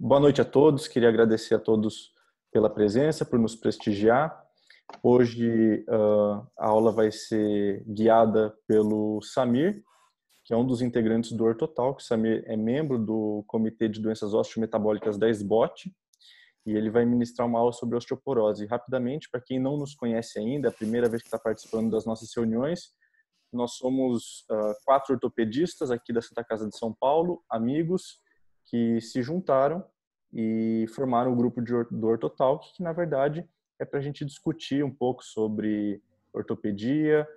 Boa noite a todos. Queria agradecer a todos pela presença, por nos prestigiar. Hoje a aula vai ser guiada pelo Samir, que é um dos integrantes do Ortotalk. O Samir é membro do Comitê de Doenças Osteometabólicas da SBOT e ele vai ministrar uma aula sobre osteoporose. Rapidamente, para quem não nos conhece ainda, é a primeira vez que está participando das nossas reuniões, nós somos 4 ortopedistas aqui da Santa Casa de São Paulo, amigos que se juntaram e formaram o grupo do Ortotalk, que na verdade é para a gente discutir um pouco sobre ortopedia,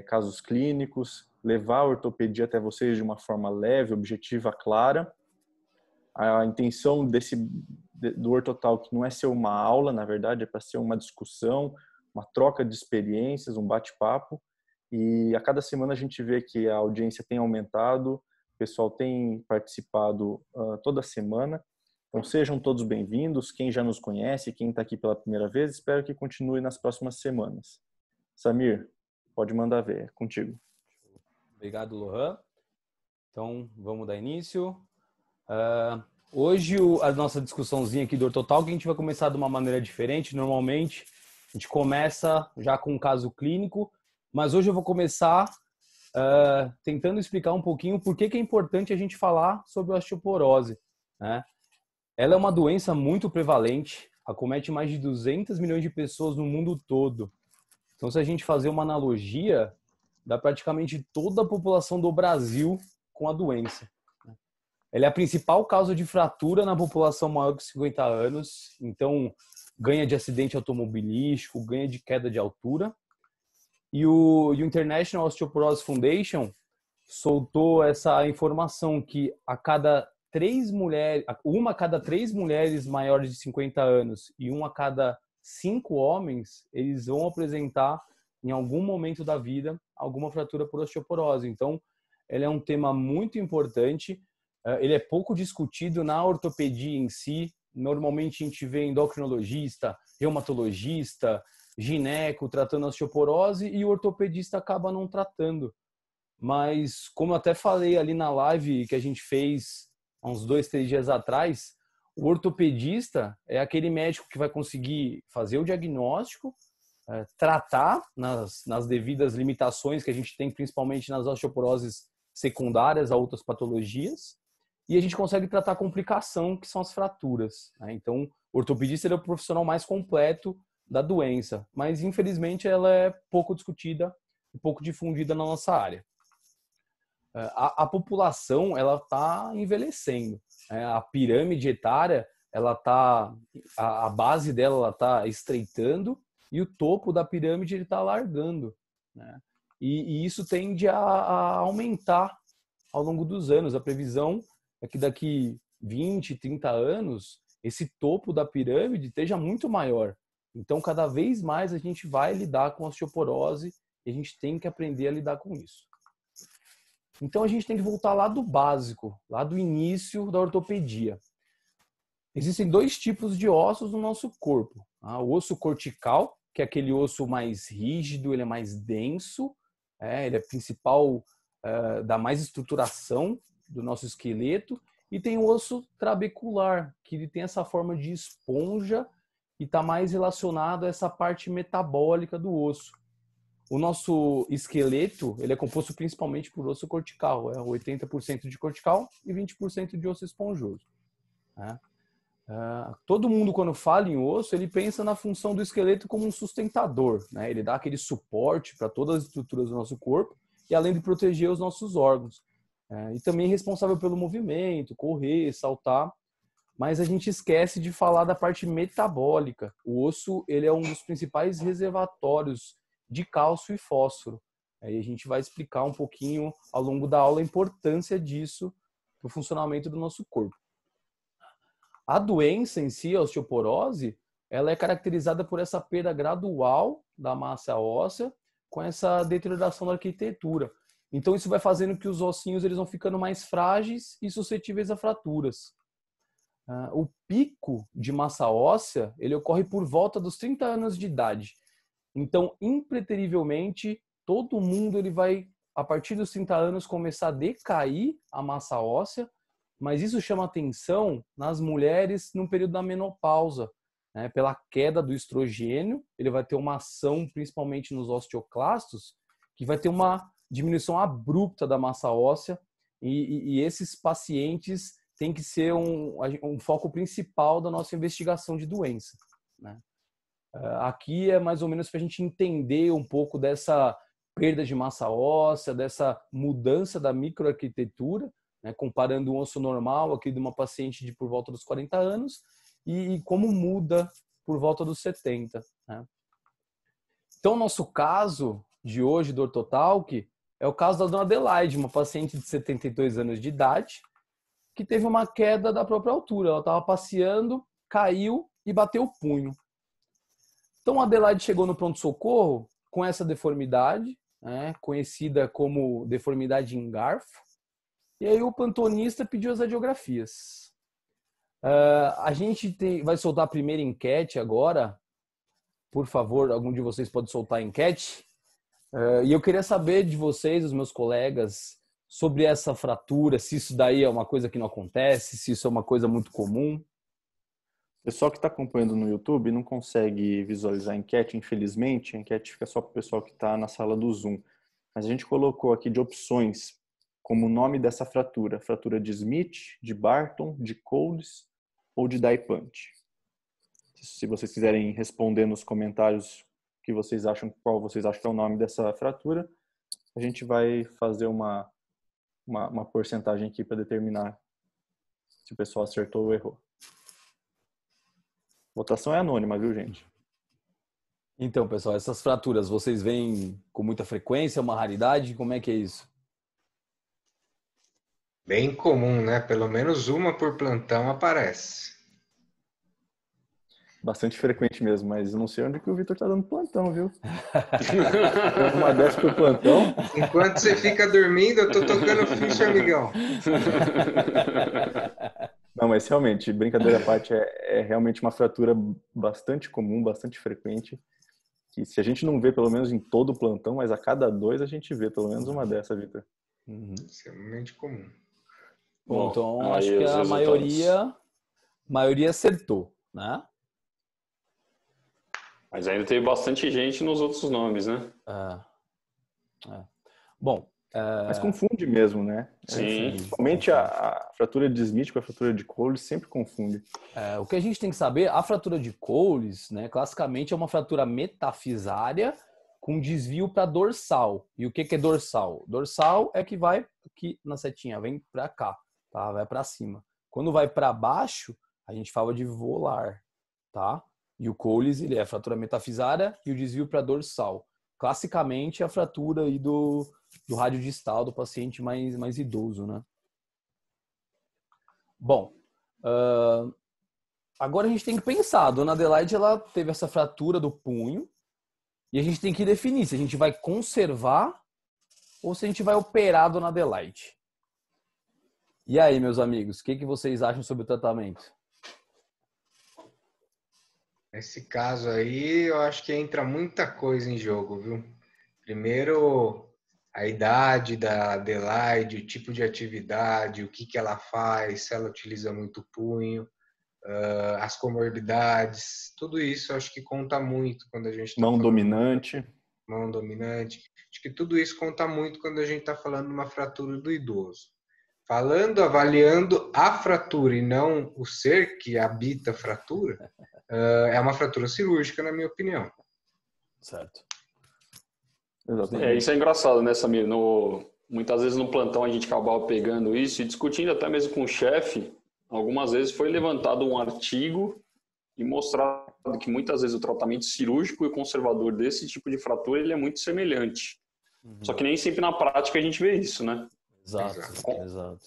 casos clínicos, levar a ortopedia até vocês de uma forma leve, objetiva, clara. A intenção do Ortotalk não é ser uma aula, na verdade, é para ser uma discussão, uma troca de experiências, um bate-papo. E a cada semana a gente vê que a audiência tem aumentado, o pessoal tem participado toda semana. Então sejam todos bem-vindos, quem já nos conhece, quem está aqui pela primeira vez, espero que continue nas próximas semanas. Samir, pode mandar ver, é contigo. Obrigado, Lohan. Então vamos dar início. Hoje a nossa discussãozinha aqui do Ortotalk, a gente vai começar de uma maneira diferente. Normalmente a gente começa já com um caso clínico, mas hoje eu vou começar tentando explicar um pouquinho por que é importante a gente falar sobre osteoporose, né? Ela é uma doença muito prevalente, acomete mais de 200 milhões de pessoas no mundo todo. Então, se a gente fazer uma analogia, dá praticamente toda a população do Brasil com a doença. Ela é a principal causa de fratura na população maior que 50 anos, então ganha de acidente automobilístico, ganha de queda de altura. E o International Osteoporosis Foundation soltou essa informação que uma a cada três mulheres maiores de 50 anos e uma a cada 5 homens, eles vão apresentar em algum momento da vida alguma fratura por osteoporose. Então, ele é um tema muito importante, ele é pouco discutido na ortopedia em si. Normalmente a gente vê endocrinologista, reumatologista, gineco tratando osteoporose e o ortopedista acaba não tratando. Mas, como eu até falei ali na live que a gente fez há uns 2, 3 dias atrás, o ortopedista é aquele médico que vai conseguir fazer o diagnóstico, tratar nas devidas limitações que a gente tem, principalmente nas osteoporoses secundárias a outras patologias, e a gente consegue tratar a complicação, que são as fraturas, né? Então, o ortopedista é o profissional mais completo da doença, mas infelizmente ela é pouco discutida e pouco difundida na nossa área. A população ela está envelhecendo, a pirâmide etária a base dela está estreitando e o topo da pirâmide está alargando, né? E isso tende a aumentar ao longo dos anos. A previsão é que daqui 20, 30 anos esse topo da pirâmide esteja muito maior. Então, cada vez mais a gente vai lidar com osteoporose e a gente tem que aprender a lidar com isso. Então, a gente tem que voltar lá do básico, lá do início da ortopedia. Existem 2 tipos de ossos no nosso corpo. O osso cortical, que é aquele osso mais rígido, ele é mais denso, ele é principal, dá mais estruturação do nosso esqueleto. E tem o osso trabecular, que ele tem essa forma de esponja e está mais relacionado a essa parte metabólica do osso. O nosso esqueleto ele é composto principalmente por osso cortical, 80% de cortical e 20% de osso esponjoso, né? Todo mundo, quando fala em osso, ele pensa na função do esqueleto como um sustentador, né? Ele dá aquele suporte para todas as estruturas do nosso corpo e além de proteger os nossos órgãos. E também é responsável pelo movimento, correr, saltar. Mas a gente esquece de falar da parte metabólica. O osso ele é um dos principais reservatórios de cálcio e fósforo. Aí a gente vai explicar um pouquinho ao longo da aula a importância disso para o funcionamento do nosso corpo. A doença em si, a osteoporose, ela é caracterizada por essa perda gradual da massa óssea com essa deterioração da arquitetura. Então isso vai fazendo que os ossinhos eles vão ficando mais frágeis e suscetíveis a fraturas. O pico de massa óssea ele ocorre por volta dos 30 anos de idade. Então, impreterivelmente, todo mundo ele vai, a partir dos 30 anos, começar a decair a massa óssea mas isso chama atenção nas mulheres no período da menopausa, né? Pela queda do estrogênio, ele vai ter uma ação principalmente nos osteoclastos, que vai ter uma diminuição abrupta da massa óssea, e esses pacientes têm que ser um foco principal da nossa investigação de doença, né? Aqui é mais ou menos para a gente entender um pouco dessa perda de massa óssea, dessa mudança da microarquitetura, né, comparando um osso normal aqui de uma paciente de por volta dos 40 anos e como muda por volta dos 70. Né? Então, nosso caso de hoje do Ortotalk é o caso da dona Adelaide, uma paciente de 72 anos de idade, que teve uma queda da própria altura. Ela estava passeando, caiu e bateu o punho. Então, a Adelaide chegou no pronto-socorro com essa deformidade, né, conhecida como deformidade em garfo, e aí o plantonista pediu as radiografias. A gente vai soltar a primeira enquete agora. Por favor, algum de vocês pode soltar a enquete. E eu queria saber de vocês, os meus colegas, sobre essa fratura, se isso daí é uma coisa que não acontece, se isso é uma coisa muito comum. O pessoal que está acompanhando no YouTube não consegue visualizar a enquete, infelizmente. A enquete fica só para o pessoal que está na sala do Zoom. Mas a gente colocou aqui de opções como o nome dessa fratura. Fratura de Smith, de Barton, de Coles ou de Dupont. Se vocês quiserem responder nos comentários que vocês acham, qual vocês acham que é o nome dessa fratura, a gente vai fazer uma porcentagem aqui para determinar se o pessoal acertou ou errou. Votação é anônima, viu, gente? Então, pessoal, essas fraturas, vocês veem com muita frequência, uma raridade? Como é que é isso? Bem comum, né? Pelo menos uma por plantão aparece. Bastante frequente mesmo, mas não sei onde que o Vitor tá dando plantão, viu? Uma dessa por plantão. Enquanto você fica dormindo, eu tô tocando ficha, amigão. Não, mas realmente, brincadeira à parte, é realmente uma fratura bastante comum, bastante frequente, que se a gente não vê pelo menos em todo o plantão, mas a cada 2 a gente vê pelo menos uma dessa, Vitor. Extremamente comum. Bom, então acho que a maioria acertou, né? Mas ainda teve bastante gente nos outros nomes, né? Bom, mas confunde mesmo, né? Sim. Principalmente a fratura de Smith com a fratura de Coles sempre confunde. O que a gente tem que saber, a fratura de Coles, né, classicamente é uma fratura metafisária com desvio para dorsal. E o que é dorsal? Dorsal é que vai aqui na setinha, vem para cá, tá? Vai para cima. Quando vai para baixo, a gente fala de volar, tá? E o Coles, ele é a fratura metafisária e o desvio para dorsal. Classicamente, é a fratura aí do rádio distal do paciente mais idoso, né? Bom, agora a gente tem que pensar. A dona Adelaide, ela teve essa fratura do punho e a gente tem que definir se a gente vai conservar ou se a gente vai operar a dona Adelaide. E aí, meus amigos, o que vocês acham sobre o tratamento? Nesse caso aí, eu acho que entra muita coisa em jogo, viu? Primeiro, a idade da Adelaide, o tipo de atividade, o que ela faz, se ela utiliza muito punho, as comorbidades, tudo isso eu acho que conta muito quando a gente está Mão dominante. Mão dominante. Acho que tudo isso conta muito quando a gente está falando de uma fratura do idoso. Avaliando a fratura e não o ser que habita a fratura, é uma fratura cirúrgica, na minha opinião. Certo. Exatamente. Isso é engraçado, né, Samir? Muitas vezes no plantão a gente acabava pegando isso e discutindo até mesmo com o chefe. Algumas vezes foi levantado um artigo e mostrado que muitas vezes o tratamento cirúrgico e conservador desse tipo de fratura ele é muito semelhante. Só que nem sempre na prática a gente vê isso, né? Exato.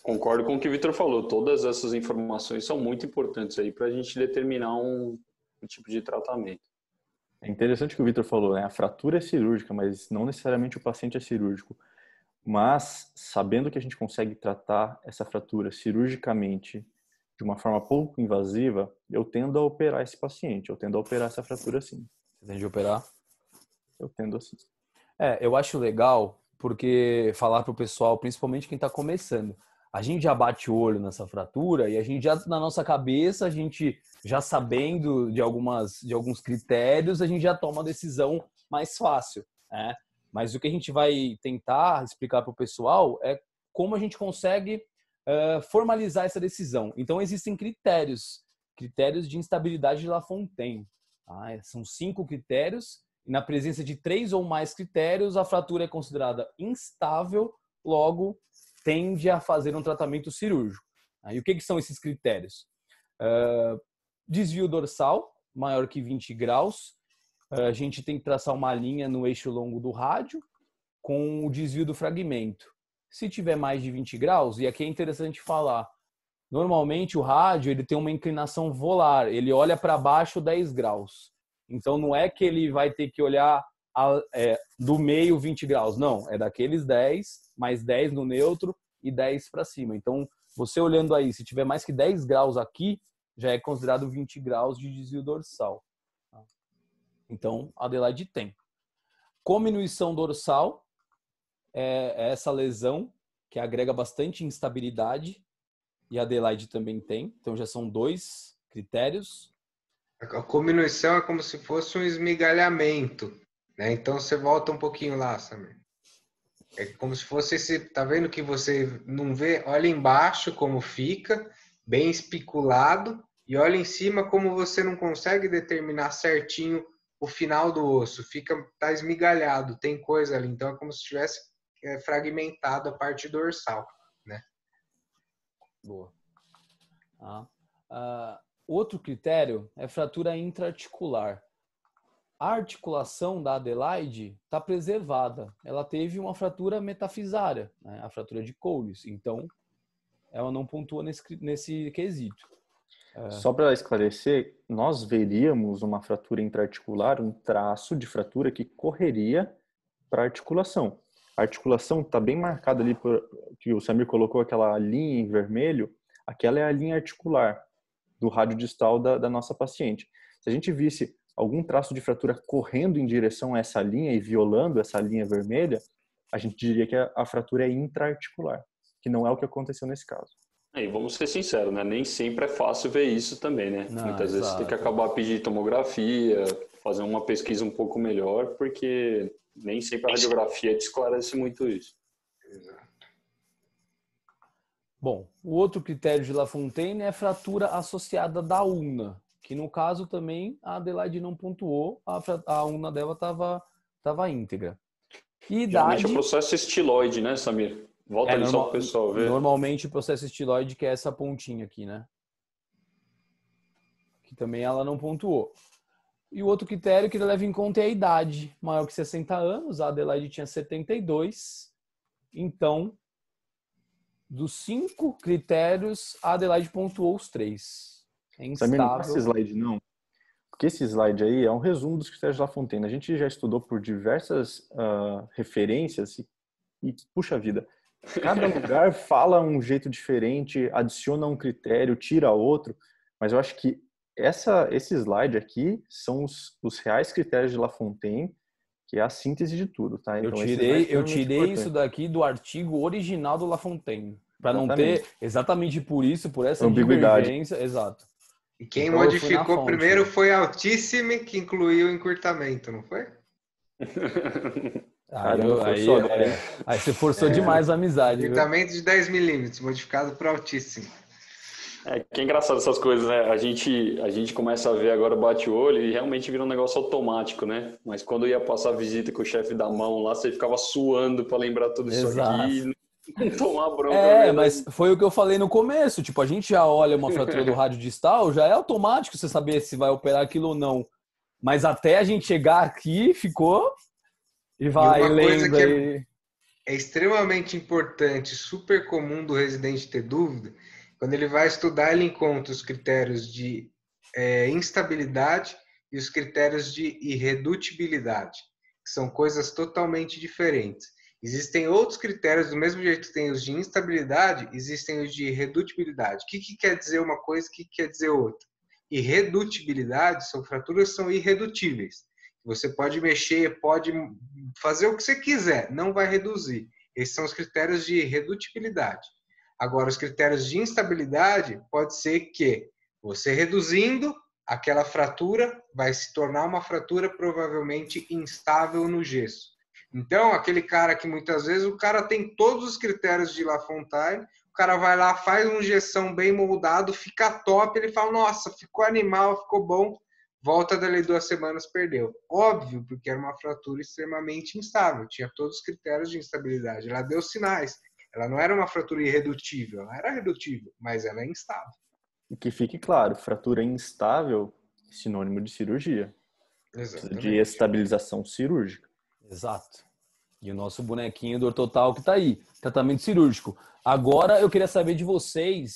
Concordo com o que o Vitor falou. Todas essas informações são muito importantes aí para a gente determinar um tipo de tratamento. É interessante o que o Vitor falou, né? A fratura é cirúrgica, mas não necessariamente o paciente é cirúrgico. Mas, sabendo que a gente consegue tratar essa fratura cirurgicamente de uma forma pouco invasiva, eu tendo a operar esse paciente, eu tendo a operar essa fratura sim. Você tende a operar? Eu tendo assim. Eu acho legal, porque falar para o pessoal, principalmente quem está começando, a gente já bate o olho nessa fratura e a gente já, na nossa cabeça, a gente já sabendo de alguns critérios, a gente já toma a decisão mais fácil, né? Mas o que a gente vai tentar explicar para o pessoal é como a gente consegue formalizar essa decisão. Então, existem critérios de instabilidade de Lafontaine. Tá? São 5 critérios, e na presença de 3 ou mais critérios, a fratura é considerada instável, logo tende a fazer um tratamento cirúrgico. E o que são esses critérios? Desvio dorsal, maior que 20 graus. A gente tem que traçar uma linha no eixo longo do rádio com o desvio do fragmento. Se tiver mais de 20 graus, e aqui é interessante falar, normalmente o rádio ele tem uma inclinação volar, ele olha para baixo 10 graus. Então não é que ele vai ter que olhar do meio 20 graus, não, é daqueles 10, mais 10 no neutro e 10 para cima. Então você olhando aí, se tiver mais que 10 graus aqui, já é considerado 20 graus de desvio dorsal. Então, a Adelaide tem. Cominuição dorsal é essa lesão que agrega bastante instabilidade, e a Adelaide também tem. Então, já são 2 critérios. A cominuição é como se fosse um esmigalhamento, né? Então, você volta um pouquinho lá, Samir. É como se fosse esse... Tá vendo que você não vê? Olha embaixo como fica, bem especulado, e olha em cima como você não consegue determinar certinho o final do osso, tá esmigalhado, tem coisa ali, então é como se tivesse fragmentado a parte dorsal, né? Boa. Outro critério é fratura intraarticular. A articulação da Adelaide está preservada, ela teve uma fratura metafisária, né? A fratura de Coles, então ela não pontua nesse quesito. Só para esclarecer, nós veríamos uma fratura intraarticular, um traço de fratura que correria para a articulação. A articulação está bem marcada ali, que o Samir colocou aquela linha em vermelho, aquela é a linha articular do rádio distal da nossa paciente. Se a gente visse algum traço de fratura correndo em direção a essa linha e violando essa linha vermelha, a gente diria que a fratura é intraarticular, que não é o que aconteceu nesse caso. E vamos ser sinceros, né? Nem sempre é fácil ver isso também, né? Não, muitas vezes você tem que acabar pedindo tomografia, fazer uma pesquisa um pouco melhor, porque nem sempre a radiografia te esclarece muito isso. Bom, o outro critério de Lafontaine é a fratura associada da ulna, que no caso também a Adelaide não pontuou, a ulna dela estava íntegra. E Geralmente é o processo estiloide, né, Samir? Volta ali só para o pessoal ver. Normalmente o processo estiloide, que é essa pontinha aqui, né? Que também ela não pontuou. E o outro critério que ele leva em conta é a idade. Maior que 60 anos, a Adelaide tinha 72. Então, dos 5 critérios, a Adelaide pontuou os 3. É instável. Samir, não passa esse slide não. Porque esse slide aí é um resumo dos critérios de Lafontaine. A gente já estudou por diversas referências e puxa vida. Cada lugar fala um jeito diferente, adiciona um critério, tira outro, mas eu acho que esse slide aqui são os reais critérios de Lafontaine, que é a síntese de tudo, tá? Então, eu tirei isso daqui do artigo original do Lafontaine, para não ter exatamente por essa ambiguidade. Divergência, exato. E quem então, modificou primeiro foi a Altissime, que incluiu o encurtamento, não foi? Aí você forçou demais a amizade. Encurtamento de 10 milímetros, modificado por Altissime. Que é engraçado essas coisas, né? A gente começa a ver agora, bate o olho e realmente vira um negócio automático, né? Mas quando ia passar a visita com o chefe da mão lá, você ficava suando para lembrar tudo isso aqui e não tomar bronca. Mas foi o que eu falei no começo. Tipo, a gente já olha uma fratura do rádio distal, já é automático você saber se vai operar aquilo ou não. Mas até a gente chegar aqui, ficou... E vai uma coisa que é extremamente importante, super comum do residente ter dúvida, quando ele vai estudar, ele encontra os critérios de instabilidade e os critérios de irredutibilidade, que são coisas totalmente diferentes. Existem outros critérios, do mesmo jeito que tem os de instabilidade, existem os de irredutibilidade. O que quer dizer uma coisa e o que quer dizer outra? Irredutibilidade são fraturas que são irredutíveis. Você pode mexer, pode fazer o que você quiser, não vai reduzir. Esses são os critérios de redutibilidade. Agora, os critérios de instabilidade pode ser que você reduzindo aquela fratura vai se tornar uma fratura provavelmente instável no gesso. Então, aquele cara que muitas vezes o cara tem todos os critérios de Lafontaine, o cara vai lá, faz um gessão bem moldado, fica top, ele fala, nossa, ficou animal, ficou bom, volta dali 2 semanas, perdeu. Óbvio, porque era uma fratura extremamente instável, tinha todos os critérios de instabilidade, ela deu sinais. Ela não era uma fratura irredutível, ela era redutível, mas ela é instável. E que fique claro, fratura instável é sinônimo de cirurgia. Exatamente. De estabilização cirúrgica. Exato. E o nosso bonequinho do Ortotal que tá aí, tratamento cirúrgico. Agora eu queria saber de vocês,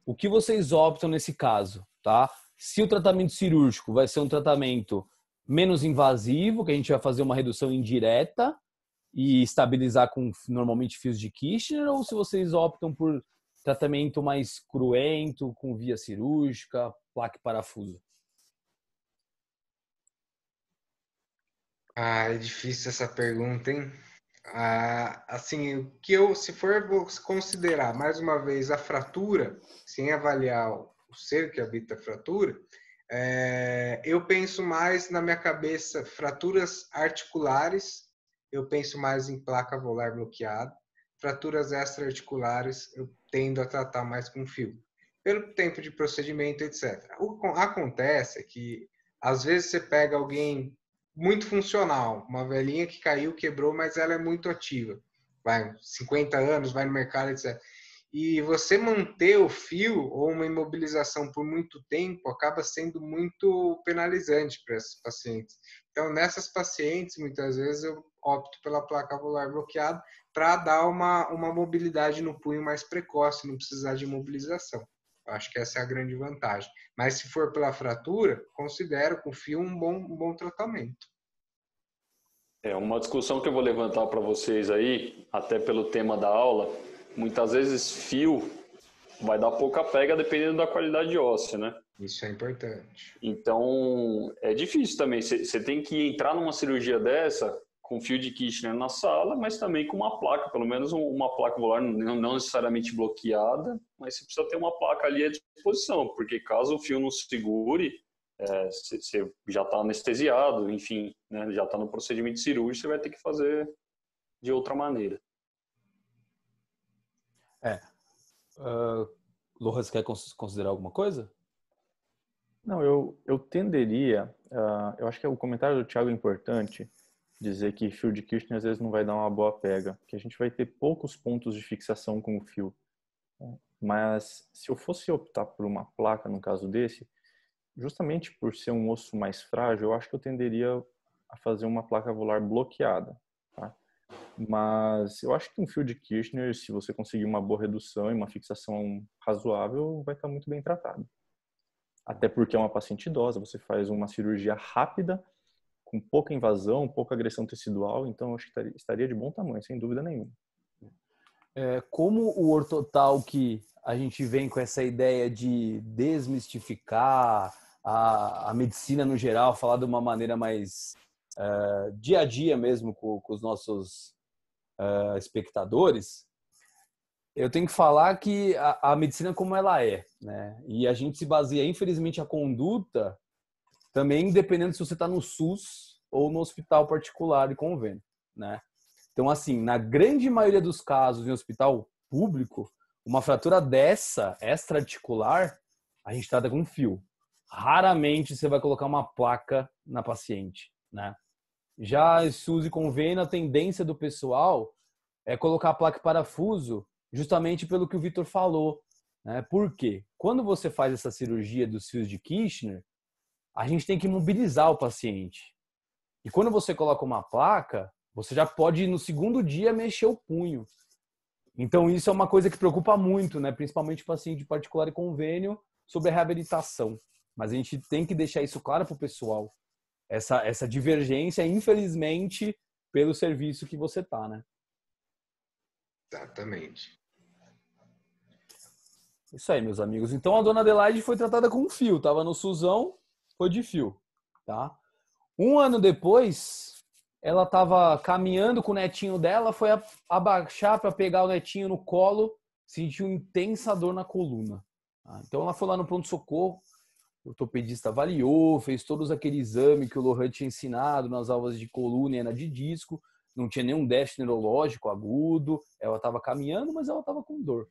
o que vocês optam nesse caso, tá? Se o tratamento cirúrgico vai ser um tratamento menos invasivo, que a gente vai fazer uma redução indireta e estabilizar com normalmente fios de Kirchner, ou se vocês optam por tratamento mais cruento, com via cirúrgica, placa e parafuso? É difícil essa pergunta, hein? Assim, o que se for considerar mais uma vez a fratura, sem avaliar o ser que habita a fratura, eu penso mais na minha cabeça fraturas articulares, eu penso mais em placa volar bloqueada, fraturas extra-articulares eu tendo a tratar mais com fio, pelo tempo de procedimento, etc. O que acontece é que às vezes você pega alguém muito funcional, uma velhinha que caiu, quebrou, mas ela é muito ativa. Vai, 50 anos, vai no mercado, etc. E você manter o fio ou uma imobilização por muito tempo acaba sendo muito penalizante para esses pacientes. Então, nessas pacientes, muitas vezes eu opto pela placa volar bloqueada para dar uma mobilidade no punho mais precoce, não precisar de imobilização. Eu acho que essa é a grande vantagem. Mas se for pela fratura, considero com fio um bom tratamento. É uma discussão que eu vou levantar para vocês aí, até pelo tema da aula. Muitas vezes fio vai dar pouca pega dependendo da qualidade óssea, né? Isso é importante. Então, é difícil também. Você tem que entrar numa cirurgia dessa com fio de Kirchner na sala, mas também com uma placa, pelo menos uma placa volar, não necessariamente bloqueada, mas você precisa ter uma placa ali à disposição, porque caso o fio não segure, você já está anestesiado, enfim, né, já está no procedimento cirúrgico, você vai ter que fazer de outra maneira. Lohan, quer considerar alguma coisa? Não, eu tenderia, eu acho que o comentário do Thiago é importante, dizer que fio de Kirchner às vezes não vai dar uma boa pega, que a gente vai ter poucos pontos de fixação com o fio. Mas se eu fosse optar por uma placa no caso desse, justamente por ser um osso mais frágil, eu acho que eu tenderia a fazer uma placa volar bloqueada, tá? Mas eu acho que um fio de Kirchner, se você conseguir uma boa redução e uma fixação razoável, vai estar muito bem tratado. Até porque é uma paciente idosa, você faz uma cirurgia rápida, com pouca invasão, pouca agressão tecidual, então eu acho que estaria de bom tamanho, sem dúvida nenhuma. Como o Ortotal, que a gente vem com essa ideia de desmistificar a medicina no geral, falar de uma maneira mais dia a dia mesmo com os nossos espectadores, eu tenho que falar que a medicina como ela é, né? E a gente se baseia, infelizmente, a conduta também dependendo se você está no SUS ou no hospital particular e convênio, né? Então, assim, na grande maioria dos casos em hospital público, uma fratura dessa, extra-articular, a gente trata com fio. Raramente você vai colocar uma placa na paciente, né? Já SUS e convênio, a tendência do pessoal é colocar a placa e parafuso justamente pelo que o Vitor falou, né? Por quê? Quando você faz essa cirurgia dos fios de Kirchner, a gente tem que mobilizar o paciente. E quando você coloca uma placa, você já pode, no segundo dia, mexer o punho. Então, isso é uma coisa que preocupa muito, né? Principalmente o paciente particular e convênio, sobre a reabilitação. Mas a gente tem que deixar isso claro para o pessoal. Essa divergência, infelizmente, pelo serviço que você tá, né? Exatamente. Isso aí, meus amigos. Então, a dona Adelaide foi tratada com fio. Tava no SUSão, foi de fio, tá? 1 ano depois, ela estava caminhando com o netinho dela, foi abaixar para pegar o netinho no colo, sentiu intensa dor na coluna. Então ela foi lá no pronto-socorro, o ortopedista avaliou, fez todos aquele exame que o Lohan tinha ensinado nas aulas de coluna e hernia de disco, não tinha nenhum déficit neurológico agudo, ela estava caminhando, mas ela estava com dor.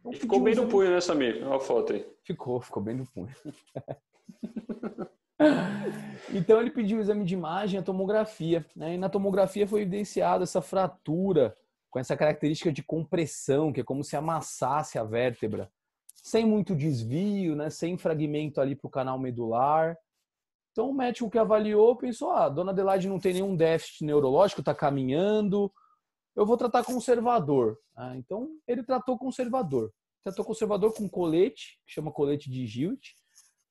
Então, ficou bem no punho, né, Samir? Olha a foto aí. Ficou bem no punho. Então ele pediu o exame de imagem, a tomografia, né? E na tomografia foi evidenciada essa fratura com essa característica de compressão, que é como se amassasse a vértebra, sem muito desvio, né? Sem fragmento ali para o canal medular. Então o médico que avaliou pensou, a dona Adelaide não tem nenhum déficit neurológico, está caminhando, eu vou tratar conservador. Então ele tratou conservador. Tratou conservador com colete, que chama colete de Gilt.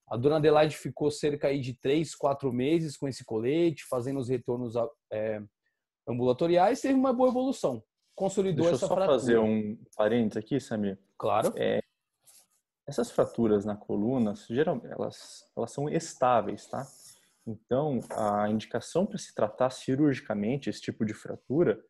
A dona Adelaide ficou cerca aí de 3, 4 meses com esse colete, fazendo os retornos ambulatoriais, teve uma boa evolução. Consolidou essa fratura. Deixa eu só fazer um parênteses aqui, Samir. Claro. Essas fraturas na coluna, geralmente, elas são estáveis, tá? Então, a indicação para se tratar cirurgicamente esse tipo de fratura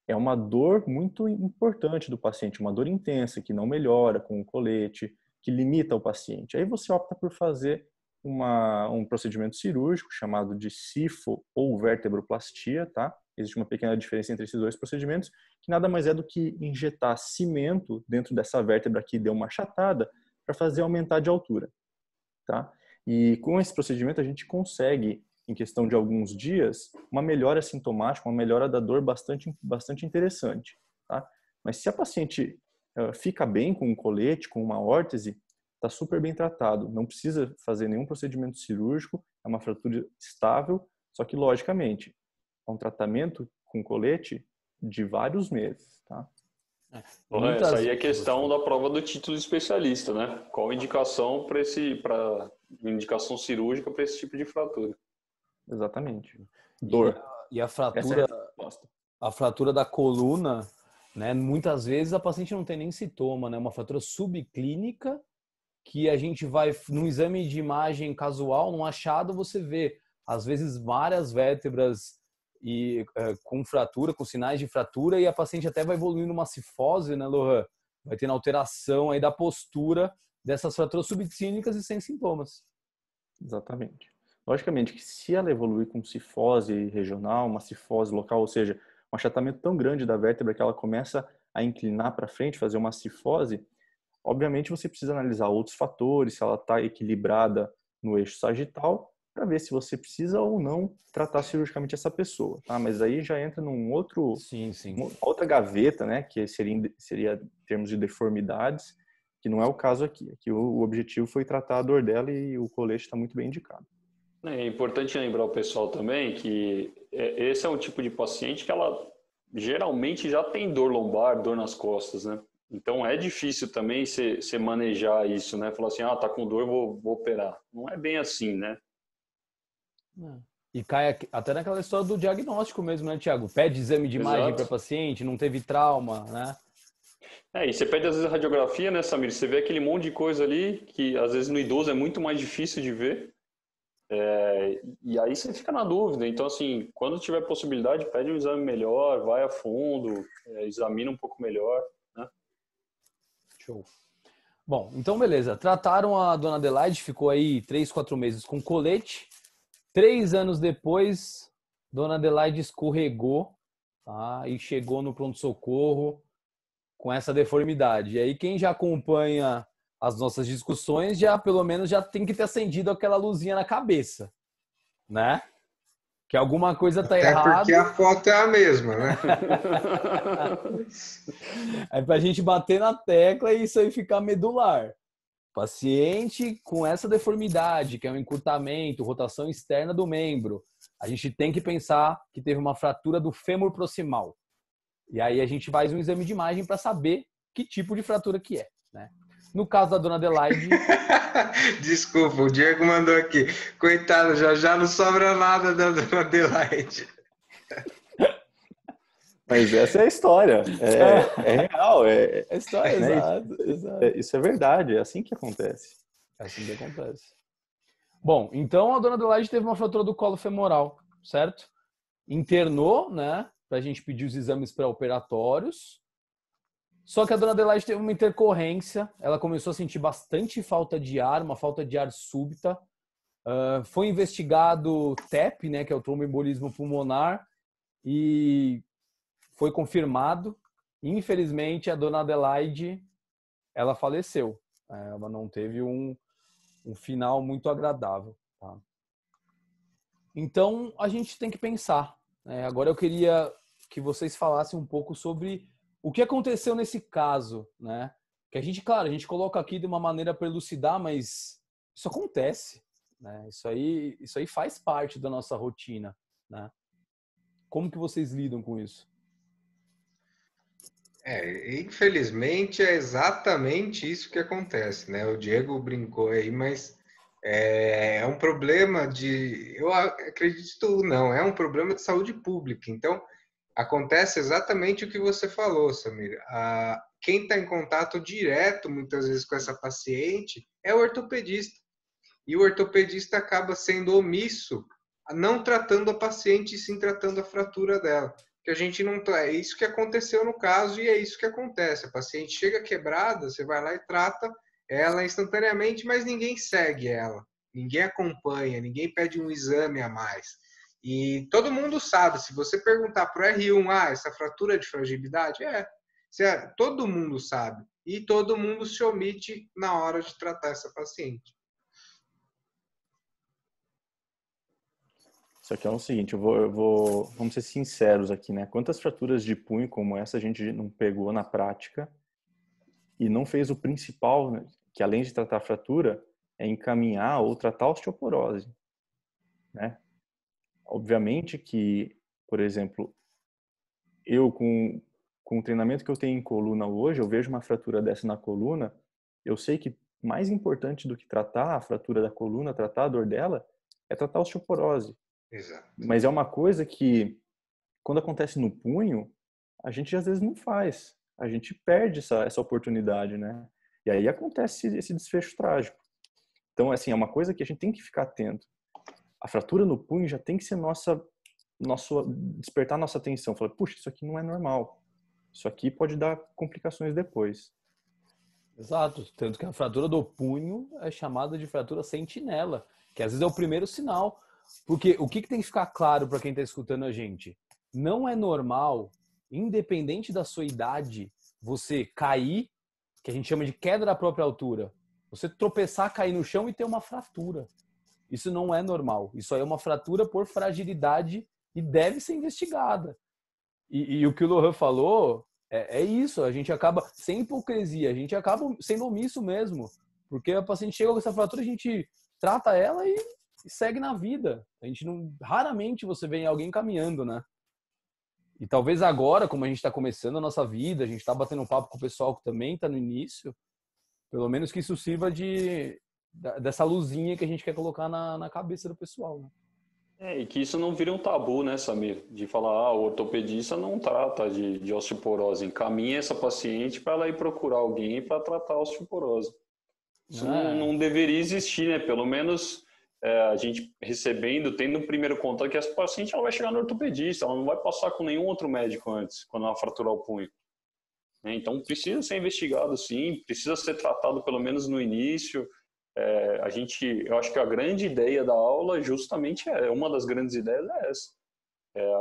é uma dor muito importante do paciente, uma dor intensa, que não melhora com o colete, que limita o paciente. Aí você opta por fazer um procedimento cirúrgico chamado de cifo ou vertebroplastia, tá? Existe uma pequena diferença entre esses dois procedimentos, que nada mais é do que injetar cimento dentro dessa vértebra que deu uma achatada para fazer aumentar de altura, tá? E com esse procedimento a gente consegue, em questão de alguns dias, uma melhora sintomática, uma melhora da dor bastante interessante, tá? Mas se a paciente fica bem com um colete, com uma órtese, está super bem tratado. Não precisa fazer nenhum procedimento cirúrgico, é uma fratura estável, só que, logicamente, é um tratamento com colete de vários meses, tá? Essa aí é a questão da prova do título especialista, né? Qual a indicação para indicação cirúrgica para esse tipo de fratura? Exatamente. Dor. E a fratura, a fratura da coluna, né? Muitas vezes a paciente não tem nem sintoma, né? Uma fratura subclínica que a gente vai, num exame de imagem casual, num achado, você vê, às vezes, várias vértebras com fratura, com sinais de fratura, e a paciente até vai evoluindo uma cifose, né, Lohan? Vai tendo alteração aí da postura dessas fraturas subclínicas e sem sintomas. Exatamente. Logicamente que se ela evoluir com cifose regional, uma cifose local, ou seja, um achatamento tão grande da vértebra que ela começa a inclinar para frente, fazer uma cifose, obviamente você precisa analisar outros fatores, se ela está equilibrada no eixo sagital, para ver se você precisa ou não tratar cirurgicamente essa pessoa, tá? Mas aí já entra num outro, uma outra gaveta, né? Que seria em termos de deformidades, que não é o caso aqui. Aqui o objetivo foi tratar a dor dela e o colete está muito bem indicado. É importante lembrar o pessoal também que esse é um tipo de paciente que ela geralmente já tem dor lombar, dor nas costas, né? Então é difícil também você manejar isso, né? Falar assim, tá com dor, vou operar. Não é bem assim, né? E cai até naquela história do diagnóstico mesmo, né, Thiago? Pede exame de imagem para paciente, não teve trauma, né? E você pede às vezes a radiografia, né, Samir? Você vê aquele monte de coisa ali que às vezes no idoso é muito mais difícil de ver. E aí você fica na dúvida. Então, assim, quando tiver possibilidade, pede um exame melhor, vai a fundo, examina um pouco melhor, né? Show. Bom, então beleza. Trataram a dona Adelaide, ficou aí 3, 4 meses com colete. 3 anos depois, dona Adelaide escorregou, tá? E chegou no pronto-socorro com essa deformidade. E aí quem já acompanha as nossas discussões já pelo menos já tem que ter acendido aquela luzinha na cabeça, né? Que alguma coisa tá errada. Até porque a foto é a mesma, né? É pra gente bater na tecla e isso aí ficar medular. Paciente com essa deformidade, que é um encurtamento, rotação externa do membro, a gente tem que pensar que teve uma fratura do fêmur proximal. E aí a gente faz um exame de imagem para saber que tipo de fratura que é, né? No caso da dona Adelaide... Desculpa, o Diego mandou aqui. Coitado, já não sobra nada da dona Adelaide. Mas essa é a história. É real. É a história, né? Exato. Isso é verdade, é assim que acontece. É assim que acontece. Bom, então a dona Adelaide teve uma fratura do colo femoral, certo? Internou, né? Pra gente pedir os exames pré-operatórios. Só que a dona Adelaide teve uma intercorrência, ela começou a sentir bastante falta de ar, uma falta de ar súbita. Foi investigado TEP, né, que é o tromboembolismo pulmonar, e foi confirmado. Infelizmente, a dona Adelaide, ela faleceu. Ela não teve um final muito agradável. Tá? Então, a gente tem que pensar. Agora eu queria que vocês falassem um pouco sobre o que aconteceu nesse caso, né? Que a gente, claro, a gente coloca aqui de uma maneira para elucidar, mas isso acontece, né? Isso aí faz parte da nossa rotina, né? Como que vocês lidam com isso? Infelizmente é exatamente isso que acontece, né? O Diego brincou aí, mas é um problema eu acredito não, é um problema de saúde pública. Então, acontece exatamente o que você falou, Samir. Quem está em contato direto, muitas vezes, com essa paciente é o ortopedista. E o ortopedista acaba sendo omisso, não tratando a paciente, e sim tratando a fratura dela. Que a gente não é isso que aconteceu no caso e é isso que acontece. A paciente chega quebrada, você vai lá e trata ela instantaneamente, mas ninguém segue ela, ninguém acompanha, ninguém pede um exame a mais. E todo mundo sabe, se você perguntar para o R1, essa fratura é de fragilidade? Todo mundo sabe. E todo mundo se omite na hora de tratar essa paciente. Só que é o seguinte, vamos ser sinceros aqui, né? Quantas fraturas de punho como essa a gente não pegou na prática e não fez o principal, né? Que além de tratar a fratura, é encaminhar ou tratar a osteoporose, né? Obviamente que, por exemplo, eu com o treinamento que eu tenho em coluna hoje, eu vejo uma fratura dessa na coluna, eu sei que mais importante do que tratar a fratura da coluna, tratar a dor dela, é tratar a osteoporose. Exato. Mas é uma coisa que, quando acontece no punho, a gente às vezes não faz. A gente perde essa oportunidade, né? E aí acontece esse desfecho trágico. Então, assim, é uma coisa que a gente tem que ficar atento. A fratura no punho já tem que ser despertar nossa atenção. Falar, puxa, isso aqui não é normal. Isso aqui pode dar complicações depois. Exato. Tanto que a fratura do punho é chamada de fratura sentinela, que às vezes é o primeiro sinal. Porque o que tem que ficar claro para quem está escutando a gente? Não é normal, independente da sua idade, você cair, que a gente chama de queda da própria altura. Você tropeçar, cair no chão e ter uma fratura. Isso não é normal. Isso aí é uma fratura por fragilidade e deve ser investigada. E o que o Lohan falou é isso. A gente acaba, sem hipocrisia, a gente acaba sendo omisso mesmo. Porque a paciente chega com essa fratura, a gente trata ela e segue na vida. A gente raramente você vê alguém caminhando, né? E talvez agora, como a gente está começando a nossa vida, a gente está batendo um papo com o pessoal que também está no início, pelo menos que isso sirva dessa luzinha que a gente quer colocar na cabeça do pessoal, né? E que isso não vire um tabu, né, Samir? De falar, o ortopedista não trata de osteoporose, encaminha essa paciente para ela ir procurar alguém para tratar a osteoporose. Isso não deveria existir, né? Pelo menos a gente tendo um primeiro contato, que essa paciente ela vai chegar no ortopedista, ela não vai passar com nenhum outro médico antes, quando ela fraturar o punho. Então precisa ser investigado, sim, precisa ser tratado pelo menos no início. Eu acho que a grande ideia da aula justamente uma das grandes ideias é essa.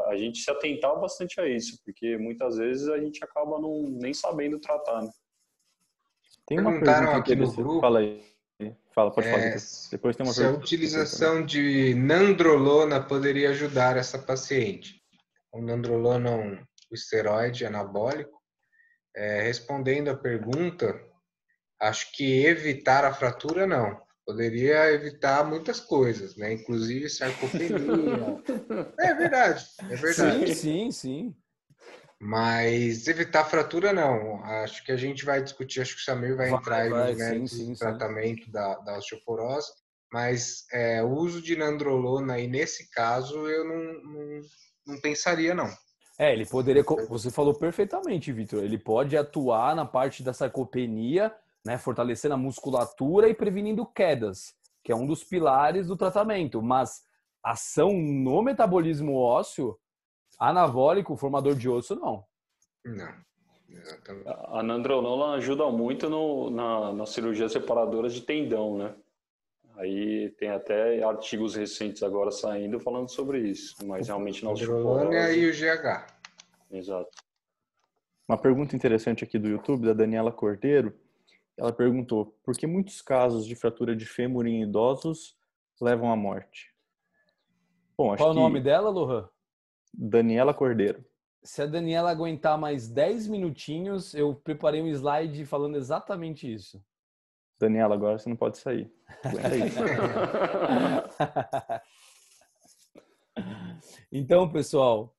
A gente se atentar bastante a isso, porque muitas vezes a gente acaba nem sabendo tratar, né? Tem uma pergunta aqui no grupo. Fala aí. Pode falar. Depois tem uma se a utilização de nandrolona poderia ajudar essa paciente. O nandrolona é um esteroide anabólico. Respondendo a pergunta, acho que evitar a fratura, não. Poderia evitar muitas coisas, né? Inclusive sarcopenia. É verdade. Sim. Mas evitar fratura, não. Acho que a gente vai discutir, acho que o Samir vai entrar aí nos méritos do tratamento da osteoporose, mas o uso de nandrolona aí, nesse caso, eu não pensaria, não. Ele poderia, você falou perfeitamente, Vitor, ele pode atuar na parte da sarcopenia, né, fortalecendo a musculatura e prevenindo quedas, que é um dos pilares do tratamento, mas ação no metabolismo ósseo, anabólico, formador de osso, não. Exatamente. A nandrolona ajuda muito nas cirurgias separadoras de tendão, né? Aí tem até artigos recentes agora saindo falando sobre isso, mas realmente na Nandrolona e osteoporose... o GH. Exato. Uma pergunta interessante aqui do YouTube, da Daniela Cordeiro. Ela perguntou, por que muitos casos de fratura de fêmur em idosos levam à morte? Bom, acho Qual é o nome que dela, Lohan? Daniela Cordeiro. Se a Daniela aguentar mais 10 minutinhos, eu preparei um slide falando exatamente isso. Daniela, agora você não pode sair. Aguenta aí. Então, pessoal,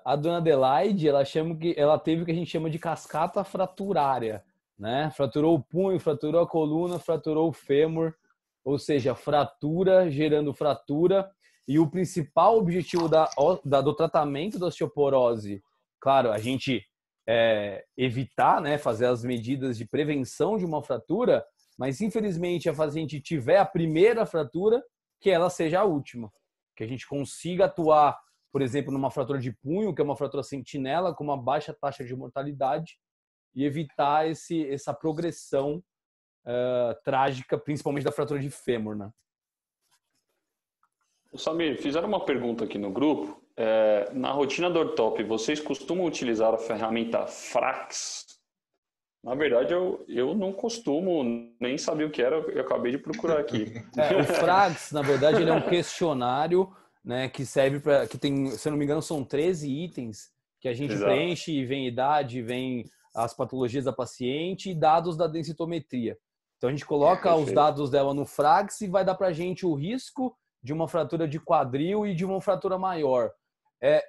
a dona Adelaide, ela teve o que a gente chama de cascata fraturária, né? Fraturou o punho, fraturou a coluna, fraturou o fêmur, ou seja, fratura gerando fratura. E o principal objetivo do tratamento da osteoporose, claro, a gente evitar, né, fazer as medidas de prevenção de uma fratura, mas infelizmente a paciente tiver a primeira fratura, que ela seja a última. Que a gente consiga atuar, por exemplo, numa fratura de punho, que é uma fratura sentinela, com uma baixa taxa de mortalidade, e evitar essa progressão trágica, principalmente da fratura de fêmur, né? Samir, fizeram uma pergunta aqui no grupo. Na rotina do ortop, vocês costumam utilizar a ferramenta Frax? Na verdade, eu não costumo, nem sabia o que era, eu acabei de procurar aqui. O Frax, na verdade, ele é um questionário, né, que serve para... que tem, se eu não me engano, são 13 itens que a gente Exato. preenche e vem idade, vem as patologias da paciente e dados da densitometria. Então, a gente coloca os dados dela no Frax e vai dar para a gente o risco de uma fratura de quadril e de uma fratura maior.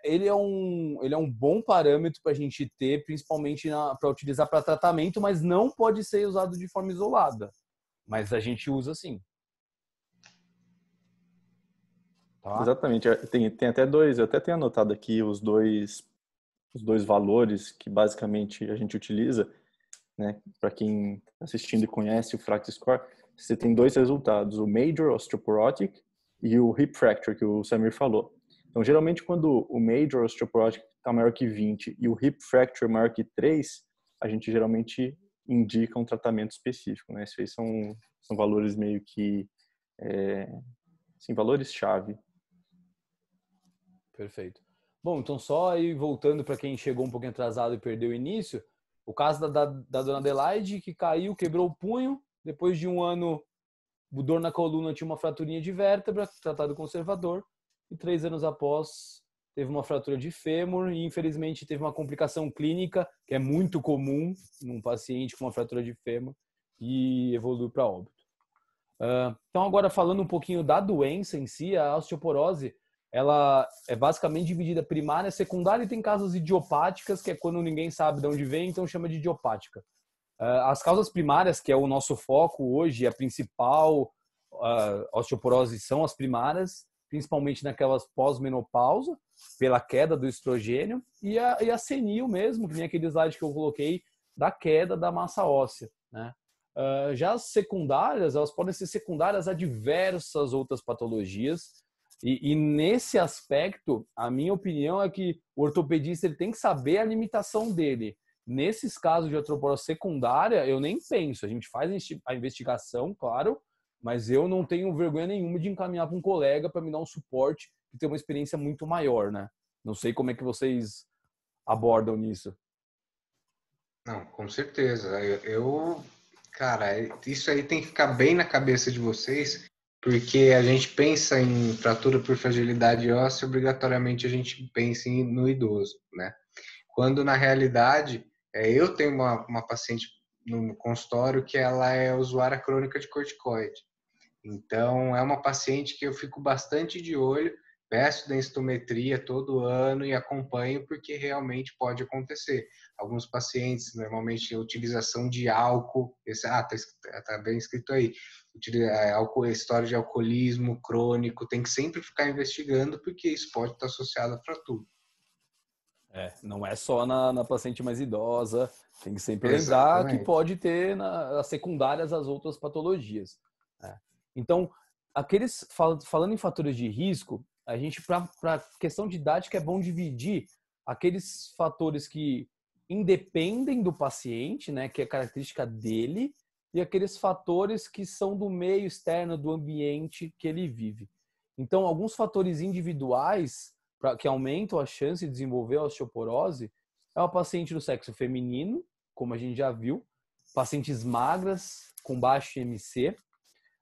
Ele é um bom parâmetro para a gente ter, principalmente para utilizar para tratamento, mas não pode ser usado de forma isolada. Mas a gente usa sim. Tá? Exatamente. Tem até dois, eu até tenho anotado aqui os dois valores que basicamente a gente utiliza, né? Para quem está assistindo e conhece o Frax Score, você tem dois resultados, o Major Osteoporotic e o Hip Fracture, que o Samir falou. Então, geralmente, quando o Major Osteoporotic está maior que 20 e o Hip Fracture maior que 3, a gente geralmente indica um tratamento específico, né? Esses aí são valores meio que, assim, valores-chave. Perfeito. Bom, então só aí voltando para quem chegou um pouquinho atrasado e perdeu o início, o caso da dona Adelaide, que caiu, quebrou o punho, depois de um ano, dor na coluna, tinha uma fraturinha de vértebra, tratado conservador, e 3 anos após teve uma fratura de fêmur e infelizmente teve uma complicação clínica, que é muito comum num paciente com uma fratura de fêmur, e evoluiu para óbito. Então agora falando um pouquinho da doença em si, a osteoporose, ela é basicamente dividida primária, secundária e tem causas idiopáticas, que é quando ninguém sabe de onde vem, então chama de idiopática. As causas primárias, que é o nosso foco hoje, a principal osteoporose são as primárias, principalmente naquelas pós-menopausa, pela queda do estrogênio, e a senil mesmo, que nem aquele slide que eu coloquei, da queda da massa óssea, né? Já as secundárias, elas podem ser secundárias a diversas outras patologias, e nesse aspecto, a minha opinião é que o ortopedista ele tem que saber a limitação dele. Nesses casos de osteoporose secundária, eu nem penso. A gente faz a investigação, claro, mas eu não tenho vergonha nenhuma de encaminhar para um colega para me dar um suporte que tem uma experiência muito maior, né? Não sei como é que vocês abordam nisso. Não, com certeza. Cara, isso aí tem que ficar bem na cabeça de vocês, porque a gente pensa em fratura por fragilidade óssea, obrigatoriamente a gente pensa no idoso, né? Quando na realidade, eu tenho uma paciente no consultório que ela é usuária crônica de corticoide. Então, é uma paciente que eu fico bastante de olho, peço densitometria todo ano e acompanho porque realmente pode acontecer. Alguns pacientes, normalmente, a utilização de álcool, tá bem escrito aí, história de alcoolismo crônico, tem que sempre ficar investigando porque isso pode estar associado à fratura. Não é só na paciente mais idosa, tem que sempre lembrar Exatamente. que pode ter nas secundárias as outras patologias. Então, falando em fatores de risco, a gente, para questão didática, é bom dividir aqueles fatores que independem do paciente, né, que é característica dele, e aqueles fatores que são do meio externo, do ambiente que ele vive. Então, alguns fatores individuais que aumentam a chance de desenvolver a osteoporose é o paciente do sexo feminino, como a gente já viu, pacientes magras com baixo IMC,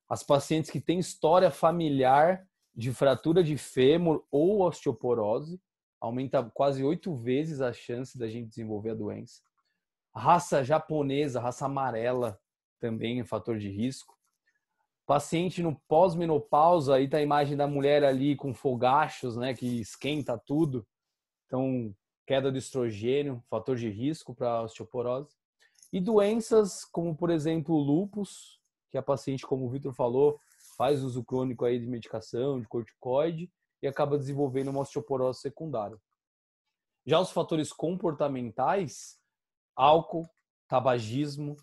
as pacientes que têm história familiar de fratura de fêmur ou osteoporose, aumenta quase 8 vezes a chance da gente desenvolver a doença. A raça japonesa, raça amarela, também é fator de risco. Paciente no pós-menopausa, aí tá a imagem da mulher ali com fogachos, né, que esquenta tudo. Então, queda do estrogênio, fator de risco para osteoporose. E doenças como, por exemplo, o lúpus, que a paciente, como o Vitor falou, faz uso crônico aí de medicação, de corticoide, e acaba desenvolvendo uma osteoporose secundária. Já os fatores comportamentais, álcool, tabagismo,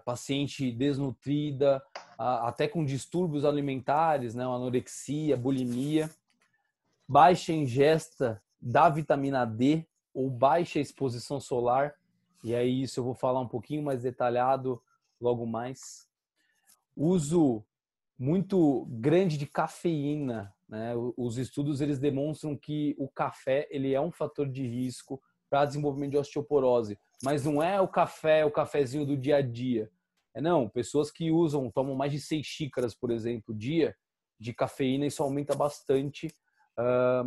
paciente desnutrida, até com distúrbios alimentares, né, anorexia, bulimia, baixa ingesta da vitamina D ou baixa exposição solar, e aí isso eu vou falar um pouquinho mais detalhado logo mais. Uso muito grande de cafeína, né? Os estudos eles demonstram que o café ele é um fator de risco para desenvolvimento de osteoporose, mas não é o cafezinho do dia a dia. Não, pessoas que tomam mais de 6 xícaras, por exemplo, dia de cafeína, isso aumenta bastante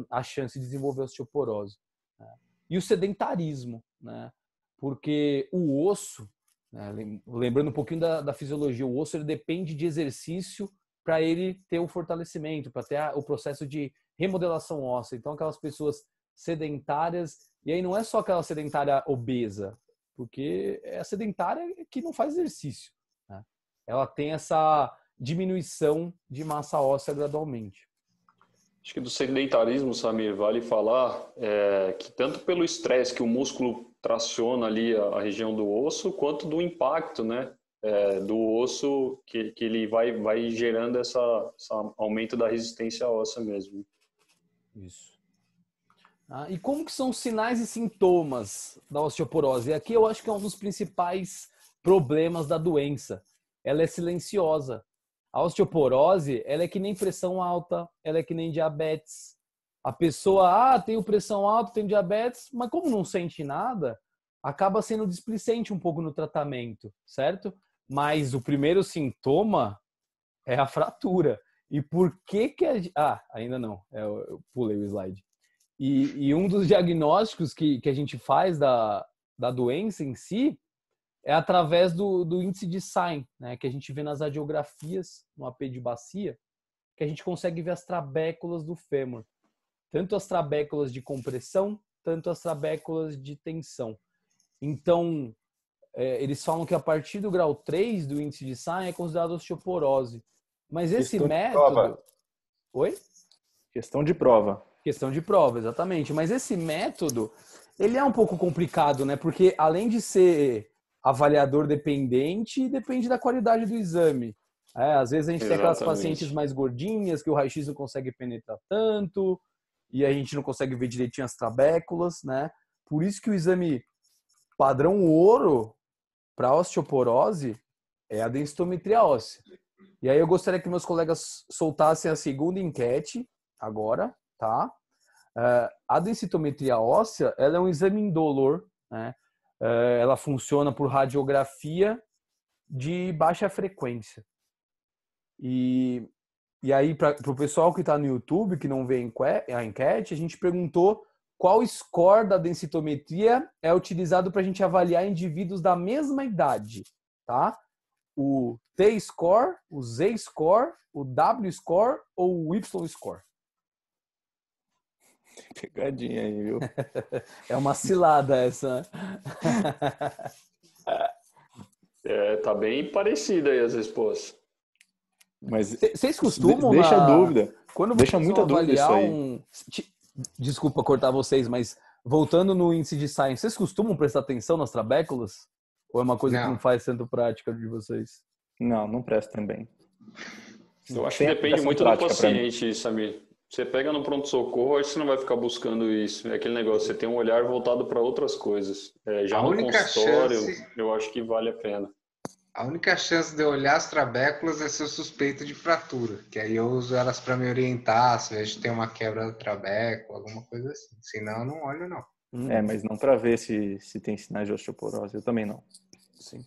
a chance de desenvolver osteoporose. Né? E o sedentarismo, né? Porque o osso, né? Lembrando um pouquinho da fisiologia, o osso ele depende de exercício para ele ter o fortalecimento, para ter o processo de remodelação óssea. Então, aquelas pessoas sedentárias, e aí não é só aquela sedentária obesa, porque é a sedentária que não faz exercício, né? Ela tem essa diminuição de massa óssea gradualmente. Acho que do sedentarismo, Samir, vale falar que tanto pelo estresse que o músculo traciona ali a região do osso, quanto do impacto, né, do osso que ele vai gerando esse aumento da resistência óssea mesmo. Isso. E como que são os sinais e sintomas da osteoporose? E aqui eu acho que é um dos principais problemas da doença. Ela é silenciosa. A osteoporose, ela é que nem pressão alta, ela é que nem diabetes. A pessoa, tem pressão alta, tem diabetes, mas como não sente nada, acaba sendo displicente um pouco no tratamento, certo? Mas o primeiro sintoma é a fratura. E por que ainda não, eu pulei o slide. E um dos diagnósticos que a gente faz da doença em si é através do índice de Sain, né, que a gente vê nas radiografias no AP de bacia, que a gente consegue ver as trabéculas do fêmur. Tanto as trabéculas de compressão, tanto as trabéculas de tensão. Então, eles falam que a partir do grau 3 do índice de Sain é considerado osteoporose. Mas esse método... Oi? Questão de prova. Questão de prova, exatamente. Mas esse método, ele é um pouco complicado, né? Porque além de ser avaliador dependente, depende da qualidade do exame. Às vezes a gente tem aquelas pacientes mais gordinhas que o raio-x não consegue penetrar tanto e a gente não consegue ver direitinho as trabéculas, né? Por isso que o exame padrão ouro para osteoporose é a densitometria óssea. E aí eu gostaria que meus colegas soltassem a segunda enquete agora, tá? A densitometria óssea, ela é um exame indolor, né? Ela funciona por radiografia de baixa frequência. E aí, para o pessoal que está no YouTube, que não vê a enquete, a gente perguntou qual score da densitometria é utilizado para a gente avaliar indivíduos da mesma idade, tá? O T-score, o Z-score, o W-score ou o Y-score? Pegadinha aí, viu? É uma cilada essa. Tá bem parecida aí as respostas. Mas vocês costumam... Deixa a dúvida. Quando deixa muita dúvida isso aí. Desculpa cortar vocês, mas voltando no índice de Sain, vocês costumam prestar atenção nas trabéculas? Ou é uma coisa que não faz tanto prática de vocês? Não presta também. Eu acho que depende muito do paciente, Samir. Você pega no pronto-socorro, acho que você não vai ficar buscando isso. É aquele negócio, você tem um olhar voltado para outras coisas. Já A no única consultório, chance, eu acho que vale a pena. a única chance de eu olhar as trabéculas é se eu suspeito de fratura, que aí eu uso elas para me orientar, se vejo que tem uma quebra do trabéculo, alguma coisa assim. Senão eu não olho, não. Mas não para ver se tem sinais de osteoporose. Eu também não. Sim.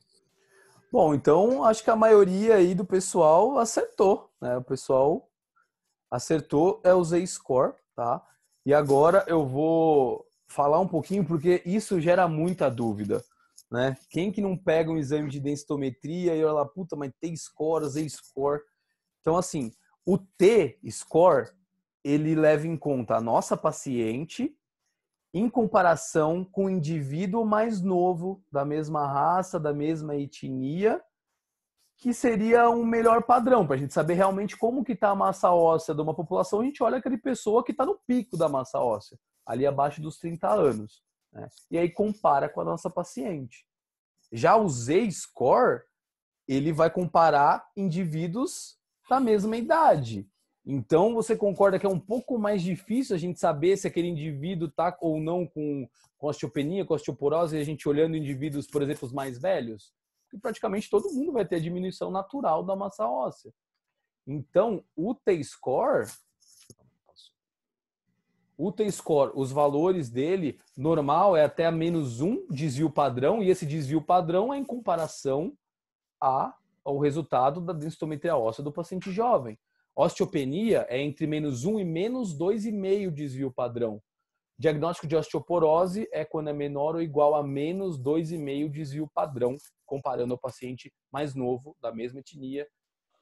Bom, então acho que a maioria aí do pessoal acertou, né? O pessoal acertou, é o Z-score, tá? E agora eu vou falar um pouquinho, porque isso gera muita dúvida, né? Quem que não pega um exame de densitometria e olha lá, puta, mas T-score, Z-score. Então, assim, o T-score, ele leva em conta a nossa paciente em comparação com o indivíduo mais novo, da mesma raça, da mesma etnia, que seria um melhor padrão, para a gente saber realmente como que está a massa óssea de uma população. A gente olha aquela pessoa que está no pico da massa óssea, ali abaixo dos 30 anos. Né? E aí compara com a nossa paciente. Já o Z-score, ele vai comparar indivíduos da mesma idade. Então, você concorda que é um pouco mais difícil a gente saber se aquele indivíduo está ou não com osteopenia, com osteoporose, e a gente olhando indivíduos, por exemplo, os mais velhos? Porque praticamente todo mundo vai ter a diminuição natural da massa óssea. Então, o T-score, os valores dele, normal é até a -1 desvio padrão, e esse desvio padrão é em comparação ao resultado da densitometria óssea do paciente jovem. Osteopenia é entre -1 e -2,5 desvio padrão. Diagnóstico de osteoporose é quando é menor ou igual a -2,5 desvio padrão, comparando ao paciente mais novo, da mesma etnia,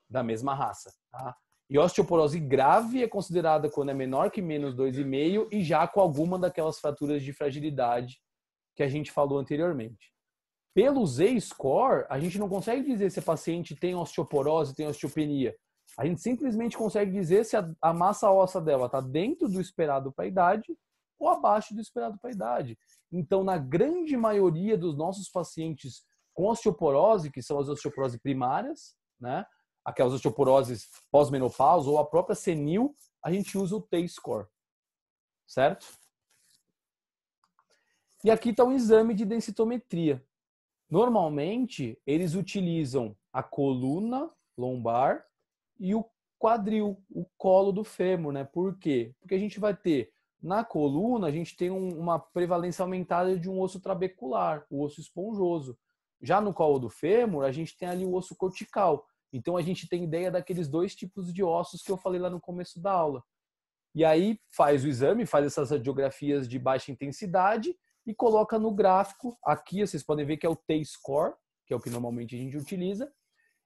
da mesma raça. Tá? E osteoporose grave é considerada quando é menor que -2,5 e já com alguma daquelas fraturas de fragilidade que a gente falou anteriormente. Pelo Z-score, a gente não consegue dizer se a paciente tem osteoporose, tem osteopenia. A gente simplesmente consegue dizer se a massa óssea dela está dentro do esperado para a idade ou abaixo do esperado para a idade. Então, na grande maioria dos nossos pacientes com osteoporose, que são as osteoporoses primárias, né? Aquelas osteoporoses pós-menopausa ou a própria senil, a gente usa o T-score. Certo? E aqui está um exame de densitometria. Normalmente, eles utilizam a coluna lombar e o quadril, o colo do fêmur, né? Por quê? Porque a gente vai ter, na coluna, a gente tem uma prevalência aumentada de um osso trabecular, o osso esponjoso. Já no colo do fêmur, a gente tem ali o osso cortical. Então, a gente tem ideia daqueles dois tipos de ossos que eu falei lá no começo da aula. E aí, faz o exame, faz essas radiografias de baixa intensidade e coloca no gráfico. Aqui vocês podem ver que é o T-score, que é o que normalmente a gente utiliza.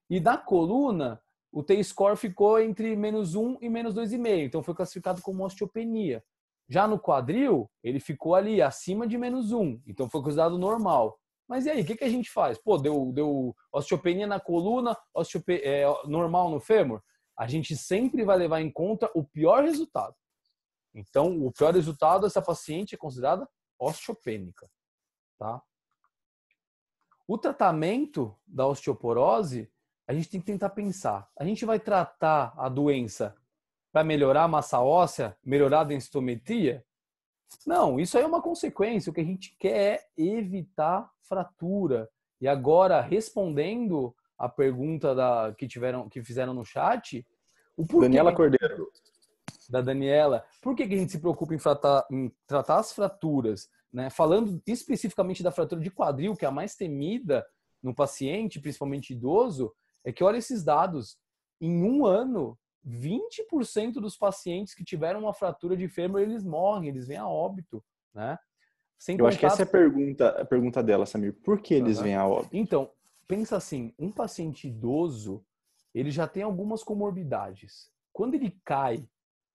E na coluna, o T-score ficou entre -1 e -2,5. Então foi classificado como osteopenia. Já no quadril, ele ficou ali acima de -1. Então foi considerado normal. Mas e aí, o que a gente faz? Pô, deu osteopenia na coluna, normal no fêmur? A gente sempre vai levar em conta o pior resultado. Então, o pior resultado, essa paciente é considerada osteopênica, tá? O tratamento da osteoporose, a gente tem que tentar pensar. A gente vai tratar a doença para melhorar a massa óssea, melhorar a densitometria? Não, isso aí é uma consequência. O que a gente quer é evitar fratura. E agora, respondendo a pergunta que fizeram no chat, o porquê Daniela Cordeiro. Da Daniela. Por que a gente se preocupa em tratar as fraturas? Né? Falando especificamente da fratura de quadril, que é a mais temida no paciente, principalmente idoso, é que olha esses dados. Em um ano, 20% dos pacientes que tiveram uma fratura de fêmur, eles morrem, eles vêm a óbito. Né? Eu acho que essa é a pergunta dela, Samir. Por que eles vêm a óbito? Então, pensa assim, um paciente idoso, ele já tem algumas comorbidades. Quando ele cai,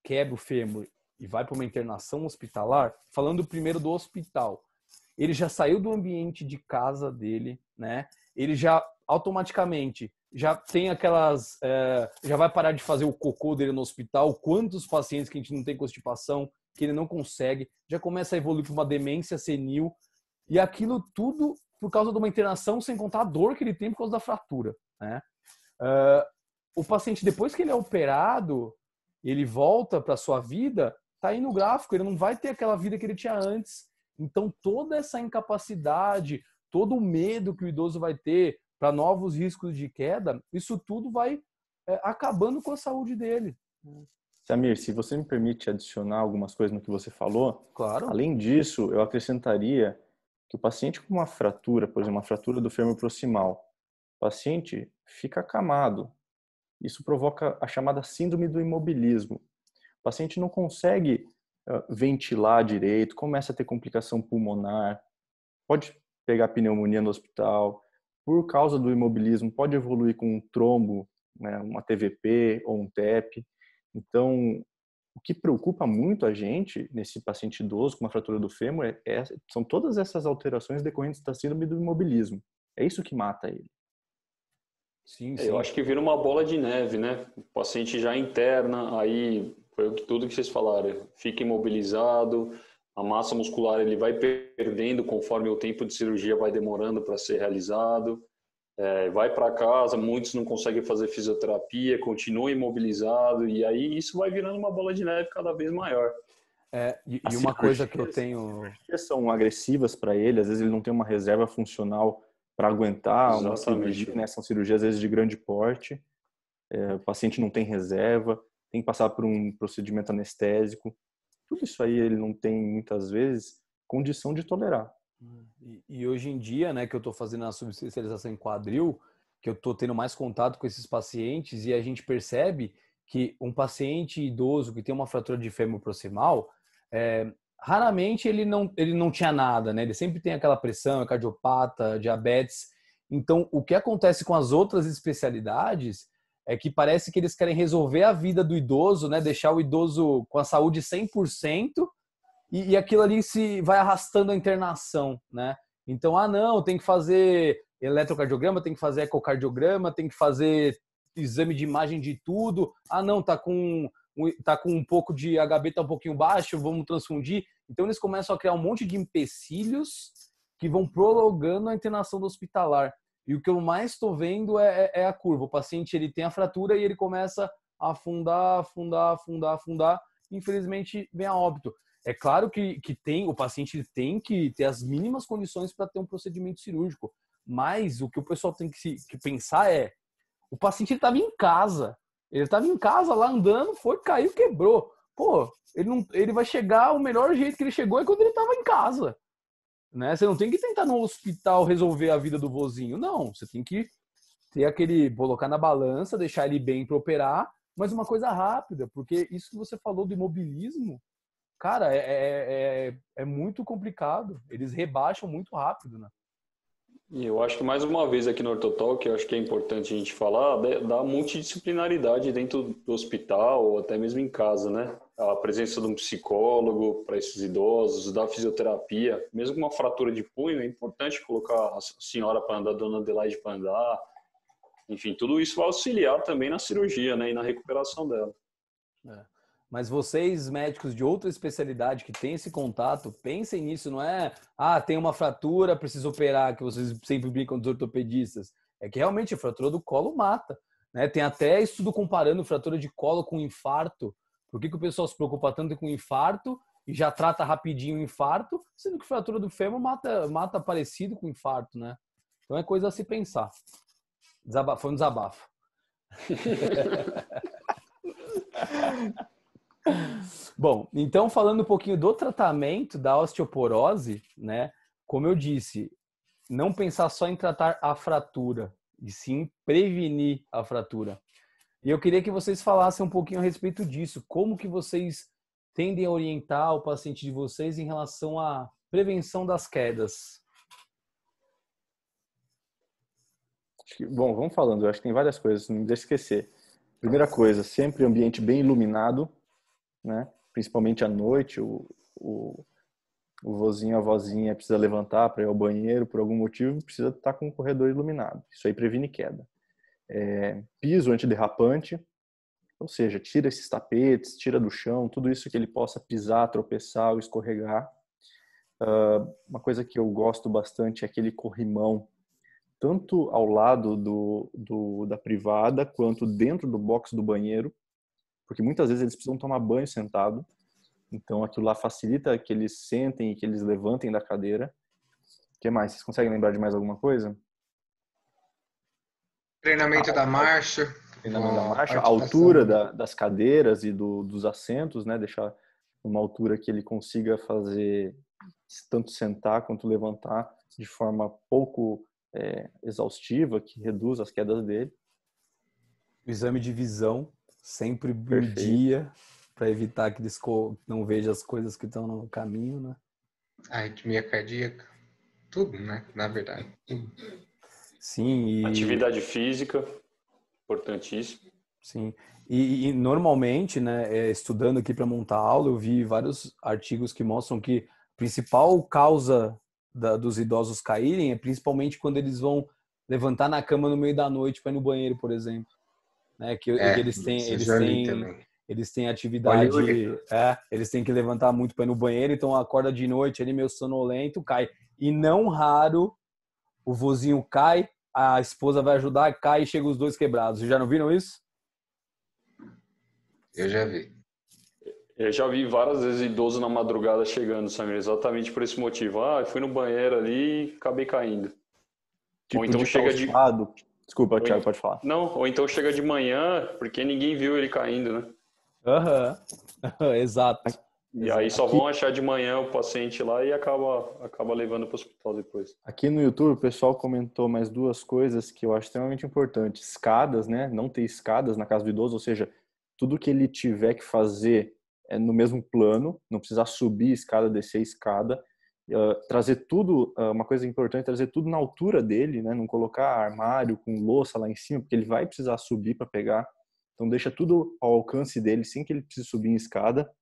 quebra o fêmur e vai para uma internação hospitalar, falando primeiro do hospital, ele já saiu do ambiente de casa dele, né? Ele já automaticamente já tem aquelas, já vai parar de fazer o cocô dele no hospital. Quantos pacientes que a gente não tem constipação, que ele não consegue, já começa a evoluir para uma demência senil, e aquilo tudo por causa de uma internação, sem contar a dor que ele tem por causa da fratura, né? O paciente, depois que ele é operado, ele volta para sua vida, tá aí no gráfico, ele não vai ter aquela vida que ele tinha antes. Então, toda essa incapacidade, todo o medo que o idoso vai ter para novos riscos de queda, isso tudo vai acabando com a saúde dele. Samir, se você me permite adicionar algumas coisas no que você falou, Claro. além disso, eu acrescentaria que o paciente com uma fratura, por exemplo, uma fratura do fêmur proximal, o paciente fica acamado. Isso provoca a chamada síndrome do imobilismo. O paciente não consegue ventilar direito, começa a ter complicação pulmonar, pode pegar pneumonia no hospital, por causa do imobilismo, pode evoluir com um trombo, né, uma TVP ou um TEP. Então, o que preocupa muito a gente nesse paciente idoso com uma fratura do fêmur são todas essas alterações decorrentes da síndrome do imobilismo. É isso que mata ele. Sim, Eu acho que vira uma bola de neve, né? O paciente já interna, aí foi tudo que vocês falaram, fica imobilizado, a massa muscular ele vai perdendo conforme o tempo de cirurgia vai demorando para ser realizado, vai para casa, muitos não conseguem fazer fisioterapia, continuam imobilizado, e aí isso vai virando uma bola de neve cada vez maior. E uma coisa que eu tenho... As cirurgias são agressivas para ele, às vezes ele não tem uma reserva funcional para aguentar uma cirurgia, né? São cirurgias às vezes de grande porte, o paciente não tem reserva, tem que passar por um procedimento anestésico. Tudo isso aí ele não tem, muitas vezes, condição de tolerar. E hoje em dia, né, que eu estou fazendo a subespecialização em quadril, que eu estou tendo mais contato com esses pacientes e a gente percebe que um paciente idoso que tem uma fratura de fêmur proximal, raramente ele não tinha nada, né? Ele sempre tem aquela pressão, é cardiopata, diabetes. Então, o que acontece com as outras especialidades é que parece que eles querem resolver a vida do idoso, né? Deixar o idoso com a saúde 100% e aquilo ali se vai arrastando a internação, né? Então, não, tem que fazer eletrocardiograma, tem que fazer ecocardiograma, tem que fazer exame de imagem de tudo. Não, tá com um pouco de HB, tá um pouquinho baixo, vamos transfundir. Então, eles começam a criar um monte de empecilhos que vão prolongando a internação do hospitalar. E o que eu mais estou vendo é a curva. O paciente ele tem a fratura e ele começa a afundar. Infelizmente, vem a óbito. É claro que o paciente tem que ter as mínimas condições para ter um procedimento cirúrgico. Mas o que o pessoal tem que pensar o paciente estava em casa. Ele estava em casa lá andando, caiu, quebrou. Pô, ele vai chegar, o melhor jeito que ele chegou é quando ele estava em casa. Né? Você não tem que tentar no hospital resolver a vida do vozinho. Não, você tem que colocar na balança, deixar ele bem para operar, mas uma coisa rápida, porque isso que você falou do imobilismo, cara, é muito complicado. Eles rebaixam muito rápido, né? E eu acho que mais uma vez aqui no Ortotalk, eu acho que é importante a gente falar da multidisciplinaridade dentro do hospital ou até mesmo em casa, né? A presença de um psicólogo para esses idosos, da fisioterapia, mesmo com uma fratura de punho, é importante colocar a senhora para andar, a dona Adelaide para andar. Enfim, tudo isso vai auxiliar também na cirurgia, né? E na recuperação dela. Mas vocês, médicos de outra especialidade que têm esse contato, pensem nisso, não é tem uma fratura, preciso operar, que vocês sempre brincam dos ortopedistas. É que realmente a fratura do colo mata, né? Tem até estudo comparando fratura de colo com infarto. Por que o pessoal se preocupa tanto com infarto e já trata rapidinho o infarto, sendo que fratura do fêmur mata parecido com infarto, né? Então é coisa a se pensar. Foi um desabafo. Bom, então falando um pouquinho do tratamento da osteoporose, né? Como eu disse, não pensar só em tratar a fratura, e sim prevenir a fratura. E eu queria que vocês falassem um pouquinho a respeito disso. Como que vocês tendem a orientar o paciente de vocês em relação à prevenção das quedas? Bom, vamos falando. Eu acho que tem várias coisas, não me deixe esquecer. Primeira coisa, sempre ambiente bem iluminado, né? Principalmente à noite, o vozinho, a vozinha precisa levantar para ir ao banheiro, por algum motivo, precisa estar com o corredor iluminado. Isso aí previne queda. Piso antiderrapante, ou seja, tira esses tapetes, tira do chão, tudo isso que ele possa pisar, tropeçar ou escorregar. Uma coisa que eu gosto bastante é aquele corrimão, tanto ao lado da privada, quanto dentro do box do banheiro, porque muitas vezes eles precisam tomar banho sentado, então aquilo lá facilita que eles sentem e que eles levantem da cadeira. O que mais? Vocês conseguem lembrar de mais alguma coisa? Treinamento da marcha. Treinamento da marcha, a altura das cadeiras e dos assentos, né? Deixar uma altura que ele consiga fazer tanto sentar quanto levantar de forma pouco exaustiva, que reduz as quedas dele. O exame de visão, sempre em Perfeito. dia, para evitar que eles não vejam as coisas que estão no caminho, né? Arritmia cardíaca, tudo, né? Na verdade. Sim. E... Atividade física, importantíssimo. Sim. E normalmente, né, estudando aqui para montar aula, eu vi vários artigos que mostram que a principal causa dos idosos caírem é principalmente quando eles vão levantar na cama no meio da noite para ir no banheiro, por exemplo. Né, que eles têm atividade, eles têm que levantar muito para ir no banheiro, então acorda de noite, ele meio sonolento, cai. E não raro, o vozinho cai, a esposa vai ajudar, cai e chega os dois quebrados. Vocês já não viram isso? Eu já vi. Eu já vi várias vezes idoso na madrugada chegando, Samir, exatamente por esse motivo. Eu fui no banheiro ali e acabei caindo. Tipo ou então chega calçado. Desculpa, Thiago, pode falar. Não, ou então chega de manhã, porque ninguém viu ele caindo, né? Exato. E aí só vão achar de manhã o paciente lá e acaba levando para o hospital depois. Aqui no YouTube o pessoal comentou mais duas coisas que eu acho extremamente importantes. Escadas, né? Não ter escadas na casa do idoso, ou seja, tudo que ele tiver que fazer é no mesmo plano, não precisar subir a escada, descer a escada. Trazer tudo, uma coisa importante, trazer tudo na altura dele, né? Não colocar armário com louça lá em cima, porque ele vai precisar subir para pegar. Então deixa tudo ao alcance dele, sem que ele precise subir em escada.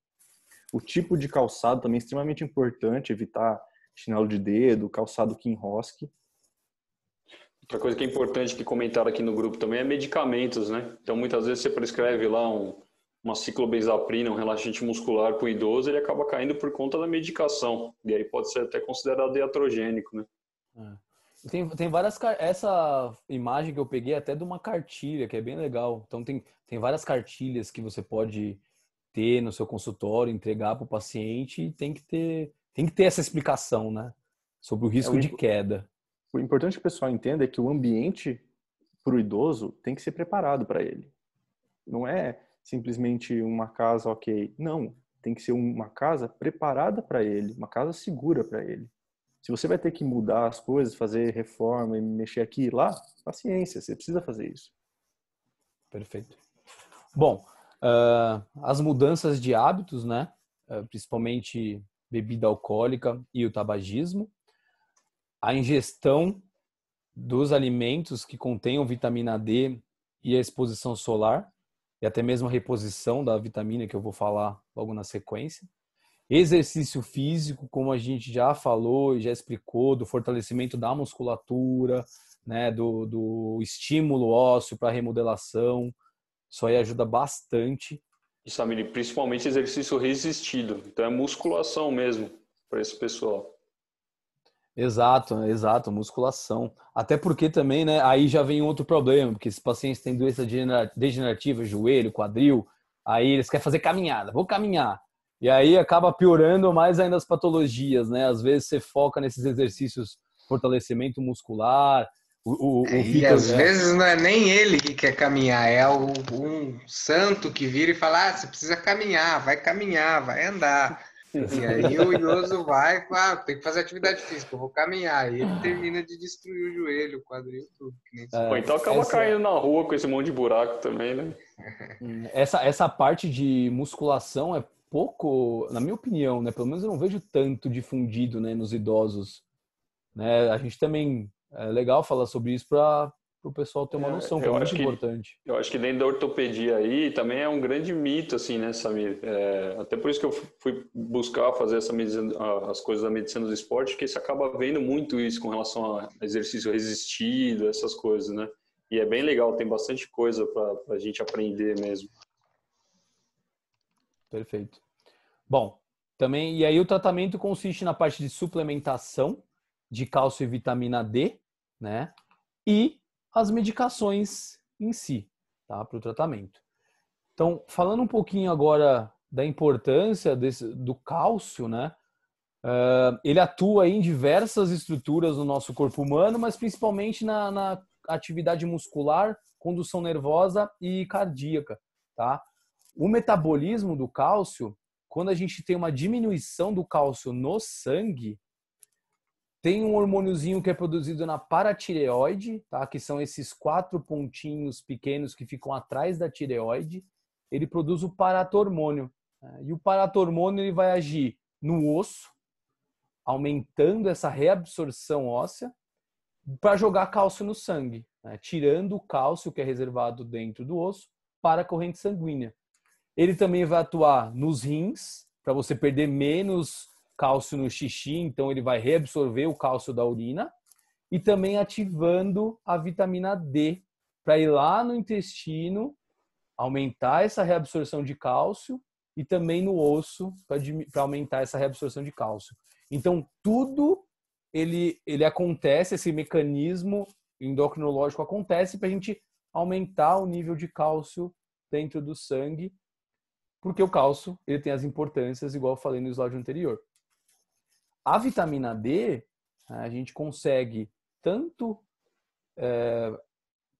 O tipo de calçado também é extremamente importante, evitar chinelo de dedo, calçado que enrosque. Outra coisa que é importante que comentaram aqui no grupo também é medicamentos, né? Então muitas vezes você prescreve lá uma ciclobenzaprina, um relaxante muscular para o idoso, ele acaba caindo por conta da medicação. E aí pode ser até considerado iatrogênico, né? Tem várias... Essa imagem que eu peguei até de uma cartilha, que é bem legal. Então tem várias cartilhas que você pode ter no seu consultório, entregar para o paciente, e tem que ter essa explicação, né? Sobre o risco de queda. O importante que o pessoal entenda é que o ambiente para o idoso tem que ser preparado para ele. Não é simplesmente uma casa ok. Não, tem que ser uma casa preparada para ele, uma casa segura para ele. Se você vai ter que mudar as coisas, fazer reforma e mexer aqui e lá, paciência, você precisa fazer isso. Perfeito. Bom, as mudanças de hábitos, né? Principalmente bebida alcoólica e o tabagismo. A ingestão dos alimentos que contenham vitamina D e a exposição solar, e até mesmo a reposição da vitamina, que eu vou falar logo na sequência. Exercício físico, como a gente já falou e já explicou, do fortalecimento da musculatura, né, do estímulo ósseo para remodelação. Isso aí ajuda bastante. E, Samir, principalmente exercício resistido. Então é musculação mesmo para esse pessoal. Exato, musculação. Até porque também, né, aí já vem outro problema, porque esses pacientes têm doença degenerativa, joelho, quadril, aí eles querem fazer caminhada, vou caminhar. E aí acaba piorando mais ainda as patologias, né? Às vezes você foca nesses exercícios, fortalecimento muscular. Às vezes não é nem ele que quer caminhar, é um santo que vira e fala, você precisa caminhar, vai andar. E aí o idoso vai, tem que fazer atividade física, eu vou caminhar. E ele termina de destruir o joelho, o quadril, tudo. Ou então acaba caindo na rua com esse monte de buraco também, né? Essa parte de musculação é pouco, na minha opinião, né? Pelo menos eu não vejo tanto difundido, né, nos idosos. Né? A gente também, é legal falar sobre isso para o pessoal ter uma noção, que é muito importante. Eu acho que dentro da ortopedia aí também é um grande mito, assim, né, Samir? Até por isso que eu fui buscar fazer as coisas da medicina do esporte, porque você acaba vendo muito isso com relação a exercício resistido, essas coisas, né? E é bem legal, tem bastante coisa para a gente aprender mesmo. Perfeito. Bom, também, e aí o tratamento consiste na parte de suplementação de cálcio e vitamina D, né? E as medicações em si, tá? Para o tratamento. Então, falando um pouquinho agora da importância do cálcio, né? Ele atua em diversas estruturas do nosso corpo humano, mas principalmente na atividade muscular, condução nervosa e cardíaca, tá? O metabolismo do cálcio, quando a gente tem uma diminuição do cálcio no sangue, tem um hormôniozinho que é produzido na paratireoide, tá? Que são esses 4 pontinhos pequenos que ficam atrás da tireoide. Ele produz o paratormônio. Né? E o paratormônio ele vai agir no osso, aumentando essa reabsorção óssea para jogar cálcio no sangue, né? Tirando o cálcio que é reservado dentro do osso para a corrente sanguínea. Ele também vai atuar nos rins, para você perder menos cálcio no xixi, então ele vai reabsorver o cálcio da urina, e também ativando a vitamina D, para ir lá no intestino, aumentar essa reabsorção de cálcio, e também no osso, para aumentar essa reabsorção de cálcio. Então, tudo ele acontece, esse mecanismo endocrinológico acontece para a gente aumentar o nível de cálcio dentro do sangue, porque o cálcio ele tem as importâncias, igual eu falei no slide anterior. A vitamina D, a gente consegue tanto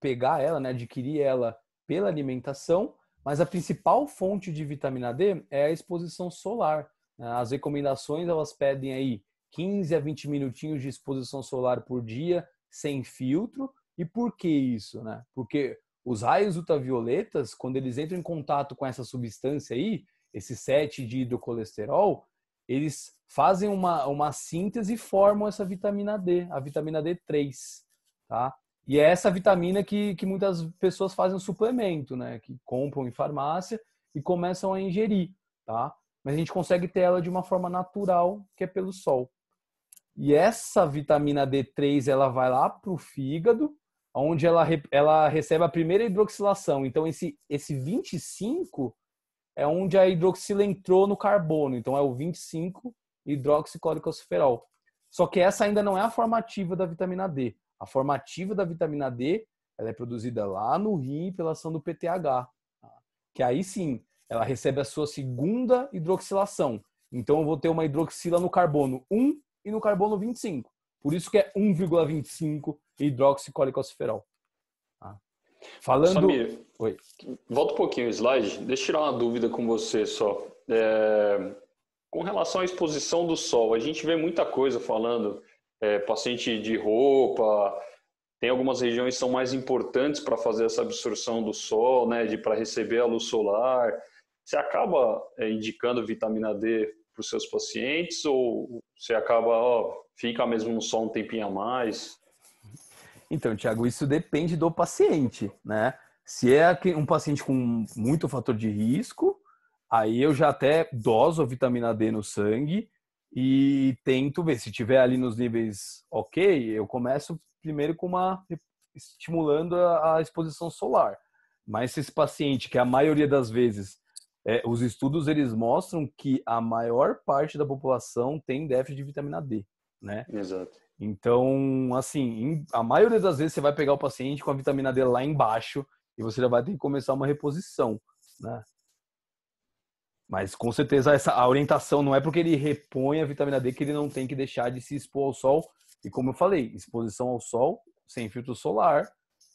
pegar ela, né, adquirir ela pela alimentação, mas a principal fonte de vitamina D é a exposição solar. As recomendações, elas pedem aí 15 a 20 minutinhos de exposição solar por dia, sem filtro. E por que isso, né? Porque os raios ultravioletas, quando eles entram em contato com essa substância aí, esse 7-dihidrocolesterol, eles fazem uma síntese e formam essa vitamina D, a vitamina D3, tá? E é essa vitamina que muitas pessoas fazem um suplemento, né? Que compram em farmácia e começam a ingerir, tá? Mas a gente consegue ter ela de uma forma natural, que é pelo sol. E essa vitamina D3, ela vai lá para o fígado, onde ela recebe a primeira hidroxilação. Então, esse 25 é onde a hidroxila entrou no carbono. Então, é o 25 hidroxicloroquilosferol. Só que essa ainda não é a forma ativa da vitamina D. A forma ativa da vitamina D, ela é produzida lá no rim pela ação do PTH. Que aí sim, ela recebe a sua segunda hidroxilação. Então, eu vou ter uma hidroxila no carbono 1 e no carbono 25. Por isso que é 1,25 hidroxicloroquilosferol. Falando... Samir, Oi. Volta um pouquinho o slide. Deixa eu tirar uma dúvida com você só. Com relação à exposição do sol, a gente vê muita coisa falando, paciente de roupa, tem algumas regiões que são mais importantes para fazer essa absorção do sol, né, para receber a luz solar. Você acaba indicando vitamina D para os seus pacientes ou você acaba, fica mesmo no sol um tempinho a mais? Então, Thiago, isso depende do paciente, né? Se é um paciente com muito fator de risco, aí eu já até doso a vitamina D no sangue e tento ver. Se tiver ali nos níveis ok, eu começo primeiro estimulando a exposição solar. Mas se esse paciente, que a maioria das vezes, os estudos eles mostram que a maior parte da população tem déficit de vitamina D, né? Exato. Então, assim, a maioria das vezes você vai pegar o paciente com a vitamina D lá embaixo e você já vai ter que começar uma reposição, né? Mas, com certeza, a orientação não é porque ele repõe a vitamina D que ele não tem que deixar de se expor ao sol. E, como eu falei, exposição ao sol, sem filtro solar,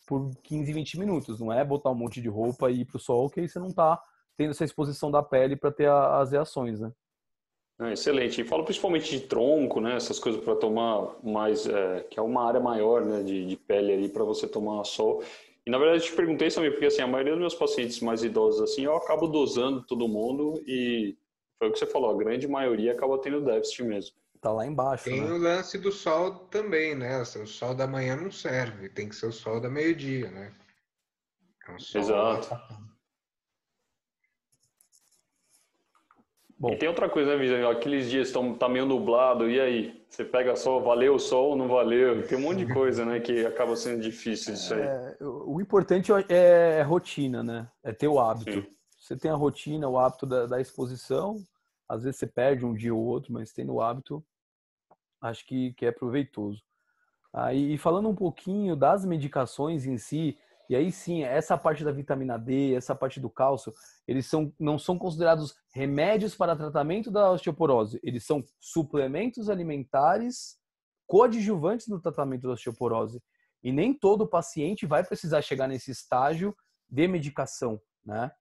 por 15, 20 minutos. Não é botar um monte de roupa e ir pro sol, que aí você não tá tendo essa exposição da pele para ter as reações, né? Excelente. E falo principalmente de tronco, né? Essas coisas para tomar mais, que é uma área maior, né? De pele ali para você tomar sol. E na verdade eu te perguntei também, porque assim, a maioria dos meus pacientes mais idosos assim, eu acabo dosando todo mundo e foi o que você falou, a grande maioria acaba tendo déficit mesmo. Tá lá embaixo, Tem né? o lance do sol também, né? O sol da manhã não serve, tem que ser o sol da meio-dia, né? É um sol Exato. Bom, E tem outra coisa, né, Vitor? Aqueles dias tá meio nublado, e aí? Você pega sol, valeu o sol, não valeu? Tem um monte de coisa, né, que acaba sendo difícil isso aí. o importante é rotina, né? É ter o hábito. Sim. Você tem a rotina, o hábito da exposição, às vezes você perde um dia ou outro, mas tendo o hábito, acho que é proveitoso. Aí, e falando um pouquinho das medicações em si E aí sim, essa parte da vitamina D, essa parte do cálcio, eles não são considerados remédios para tratamento da osteoporose. Eles são suplementos alimentares coadjuvantes no tratamento da osteoporose. E nem todo paciente vai precisar chegar nesse estágio de medicação, né?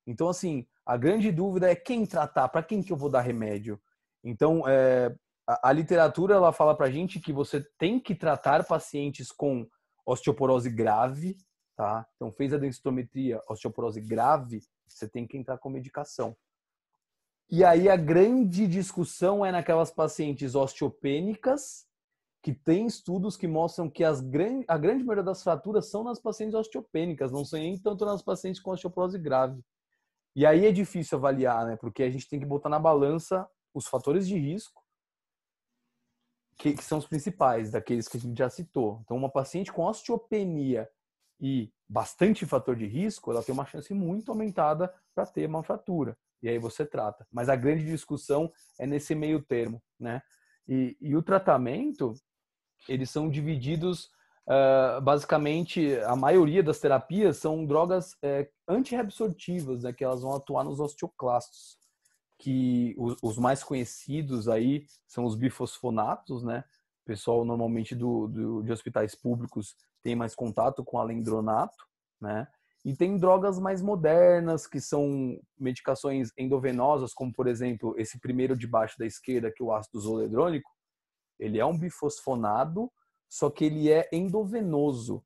Então, assim, a grande dúvida é quem tratar, para quem que eu vou dar remédio? Então, a literatura, ela fala pra gente que você tem que tratar pacientes com osteoporose grave, tá? Então, fez a densitometria, osteoporose grave, você tem que entrar com medicação. E aí a grande discussão é naquelas pacientes osteopênicas, que tem estudos que mostram que a grande maioria das fraturas são nas pacientes osteopênicas, não são nem tanto nas pacientes com osteoporose grave. E aí é difícil avaliar, né? Porque a gente tem que botar na balança os fatores de risco, que são os principais, daqueles que a gente já citou. Então, uma paciente com osteopenia e bastante fator de risco, ela tem uma chance muito aumentada para ter uma fratura. E aí você trata. Mas a grande discussão é nesse meio termo, né? E o tratamento, eles são divididos, basicamente, a maioria das terapias são drogas antirreabsortivas, né? Que elas vão atuar nos osteoclastos. Que os mais conhecidos aí são os bifosfonatos, né? O pessoal normalmente de hospitais públicos tem mais contato com alendronato, né? E tem drogas mais modernas, que são medicações endovenosas, como, por exemplo, esse primeiro de baixo da esquerda, que é o ácido zoledrônico. Ele é um bifosfonado, só que ele é endovenoso.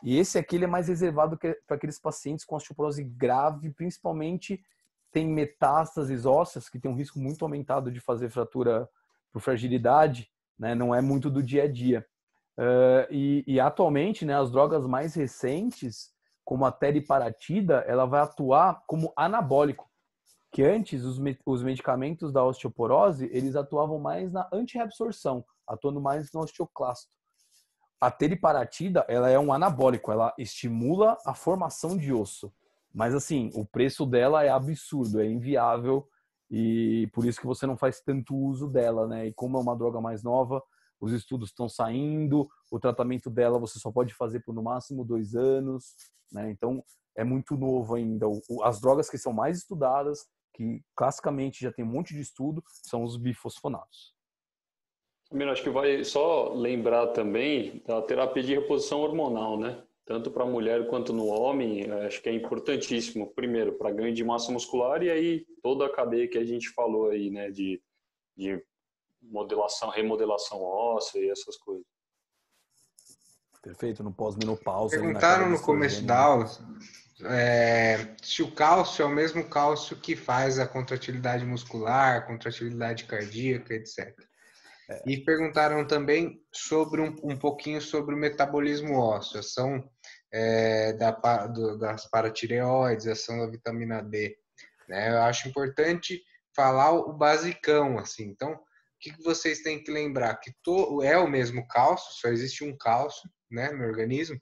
E esse aqui ele é mais reservado para aqueles pacientes com osteoporose grave, principalmente tem metástases ósseas, que tem um risco muito aumentado de fazer fratura por fragilidade, né? Não é muito do dia a dia. E atualmente, né, as drogas mais recentes, como a teriparatida, ela vai atuar como anabólico, que antes os medicamentos da osteoporose, eles atuavam mais na antirreabsorção, atuando mais no osteoclasto. A teriparatida, ela é um anabólico, ela estimula a formação de osso. Mas assim, o preço dela é absurdo, é inviável e por isso que você não faz tanto uso dela, né? E como é uma droga mais nova, os estudos estão saindo, o tratamento dela você só pode fazer por no máximo 2 anos, né? Então é muito novo ainda. As drogas que são mais estudadas, que classicamente já tem um monte de estudo, são os bifosfonatos. Acho que vai só lembrar também da terapia de reposição hormonal, né? Tanto para a mulher quanto no homem, acho que é importantíssimo, primeiro, para ganho de massa muscular e aí toda a cadeia que a gente falou aí, né, de modelação, remodelação óssea e essas coisas. Perfeito, no pós-menopausa. Perguntaram no começo da aula se o cálcio é o mesmo cálcio que faz a contratilidade muscular, contratilidade cardíaca, etc. E perguntaram também sobre um pouquinho sobre o metabolismo ósseo, ação das paratireoides, ação da vitamina D. Né? Eu acho importante falar o basicão, assim. Então, o que vocês têm que lembrar? Que é o mesmo cálcio, só existe um cálcio, né, no organismo.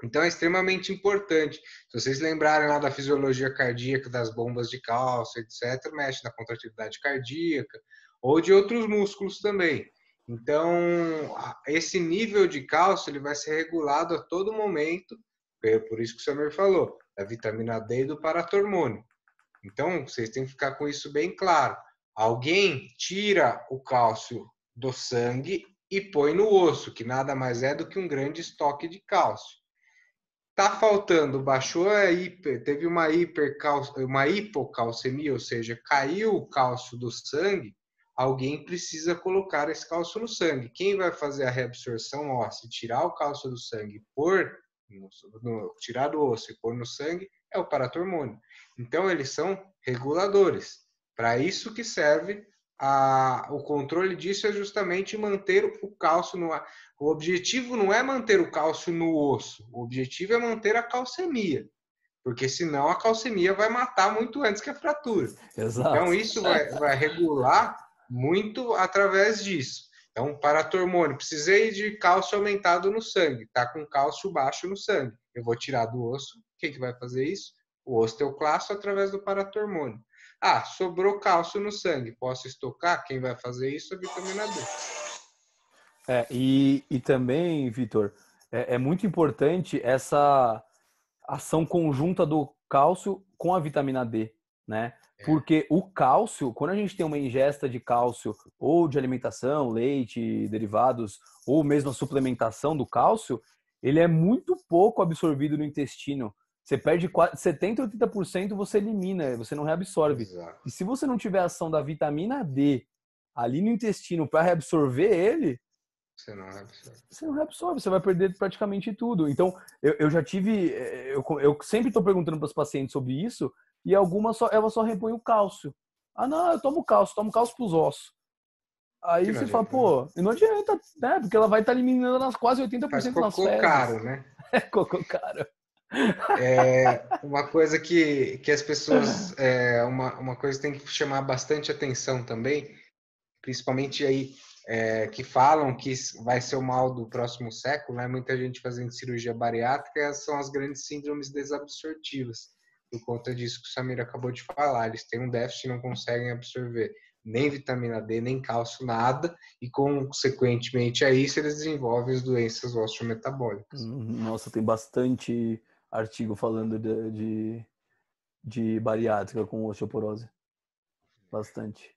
Então, é extremamente importante. Se vocês lembrarem lá da fisiologia cardíaca, das bombas de cálcio, etc., mexe na contratilidade cardíaca ou de outros músculos também. Então, esse nível de cálcio ele vai ser regulado a todo momento, por isso que o Samir falou, da vitamina D e do paratormônio. Então, vocês têm que ficar com isso bem claro. Alguém tira o cálcio do sangue e põe no osso, que nada mais é do que um grande estoque de cálcio. Tá faltando, baixou teve uma hipocalcemia, ou seja, caiu o cálcio do sangue, alguém precisa colocar esse cálcio no sangue. Quem vai fazer a reabsorção óssea, tirar o cálcio do sangue, tirar do osso e pôr no sangue, é o paratormônio. Então, eles são reguladores. Para isso que serve o controle disso é justamente manter o cálcio no ar. O objetivo não é manter o cálcio no osso, o objetivo é manter a calcemia, porque senão a calcemia vai matar muito antes que a fratura. Exato. Então isso vai regular muito através disso. Então, paratormônio, precisei de cálcio aumentado no sangue, está com cálcio baixo no sangue. Eu vou tirar do osso, quem que vai fazer isso? O osteoclasto através do paratormônio. Sobrou cálcio no sangue, posso estocar? Quem vai fazer isso é a vitamina D. E também, Vitor, é muito importante essa ação conjunta do cálcio com a vitamina D, né? Porque o cálcio, quando a gente tem uma ingesta de cálcio ou de alimentação, leite, derivados, ou mesmo a suplementação do cálcio, ele é muito pouco absorvido no intestino. Você perde 70% ou 80%, você elimina, você não reabsorve. Exato. E se você não tiver ação da vitamina D ali no intestino para reabsorver ele, Você não reabsorve. você não reabsorve, você vai perder praticamente tudo. Então, eu já tive... Eu sempre estou perguntando para os pacientes sobre isso, e ela só repõe o cálcio. Ah, não, eu tomo cálcio para os ossos. Aí você fala, pô, e não adianta, né? Porque ela vai estar eliminando nas quase 80% Faz nas cocô fezes. caro, né? É cocô caro. Uma coisa que as pessoas... uma coisa que tem que chamar bastante atenção também, principalmente aí, que falam que vai ser o mal do próximo século, né? Muita gente fazendo cirurgia bariátrica, são as grandes síndromes desabsortivas, por conta disso que o Samir acabou de falar. Eles têm um déficit e não conseguem absorver nem vitamina D, nem cálcio, nada, e consequentemente a isso eles desenvolvem as doenças osteometabólicas. Nossa, tem bastante artigo falando de bariátrica com osteoporose. Bastante.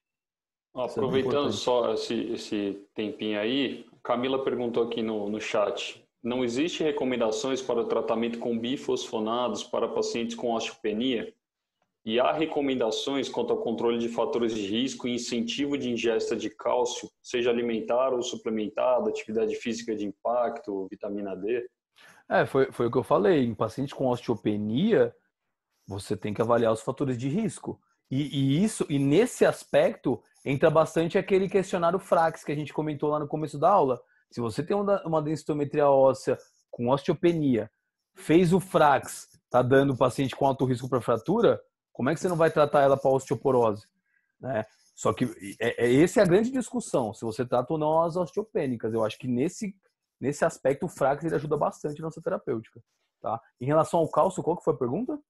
Aproveitando só esse tempinho aí, Camila perguntou aqui no chat: não existe recomendações para o tratamento com bifosfonados para pacientes com osteopenia? E há recomendações quanto ao controle de fatores de risco e incentivo de ingesta de cálcio, seja alimentar ou suplementado, atividade física de impacto, vitamina D? Foi o que eu falei. Em paciente com osteopenia, você tem que avaliar os fatores de risco. E nesse aspecto entra bastante aquele questionário Frax que a gente comentou lá no começo da aula. Se você tem uma densitometria óssea com osteopenia, fez o Frax, tá dando paciente com alto risco para fratura, como é que você não vai tratar ela para osteoporose? Né? Só que essa é a grande discussão, se você trata ou não as osteopênicas. Eu acho que nesse aspecto o Frax ele ajuda bastante na nossa terapêutica. Tá? Em relação ao cálcio, qual que foi a pergunta?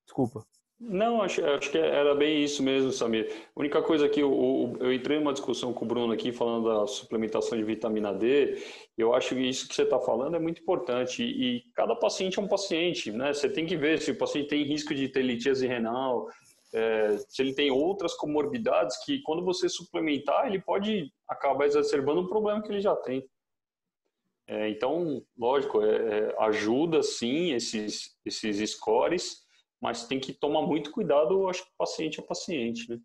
Desculpa. Não, acho que era bem isso mesmo, Samir. A única coisa que eu entrei numa discussão com o Bruno aqui, falando da suplementação de vitamina D, eu acho que isso que você está falando é muito importante. E cada paciente é um paciente, né? Você tem que ver se o paciente tem risco de ter litíase renal, se ele tem outras comorbidades que, quando você suplementar, ele pode acabar exacerbando um problema que ele já tem. Então, lógico, ajuda sim esses scores, mas tem que tomar muito cuidado, acho que paciente a paciente, né?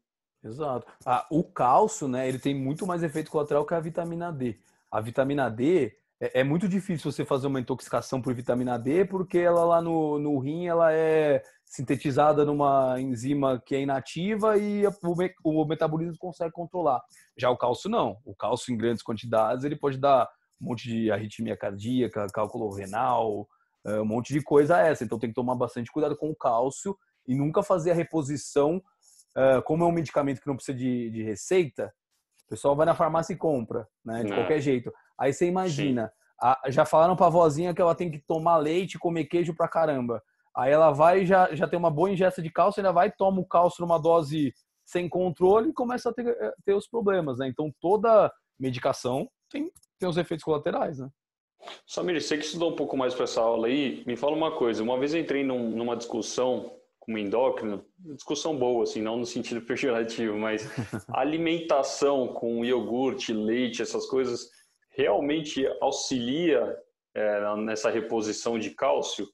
Exato. O cálcio, né, ele tem muito mais efeito colateral que a vitamina D. A vitamina D, é muito difícil você fazer uma intoxicação por vitamina D, porque ela lá no rim, ela é sintetizada numa enzima que é inativa e o metabolismo consegue controlar. Já o cálcio não. O cálcio em grandes quantidades, ele pode dar um monte de arritmia cardíaca, cálculo renal, um monte de coisa essa. Então tem que tomar bastante cuidado com o cálcio e nunca fazer a reposição. Como é um medicamento que não precisa de receita, o pessoal vai na farmácia e compra, né? De qualquer jeito. Aí você imagina, já falaram pra vozinha que ela tem que tomar leite e comer queijo pra caramba. Aí ela vai e já tem uma boa ingesta de cálcio, ainda vai, toma o cálcio numa dose sem controle e começa a ter os problemas, né? Então toda medicação tem os efeitos colaterais, né? Samir, você que estudou um pouco mais para essa aula aí, me fala uma coisa. Uma vez eu entrei numa discussão com uma endócrina, discussão boa, assim, não no sentido pejorativo, mas a alimentação com iogurte, leite, essas coisas, realmente auxilia nessa reposição de cálcio?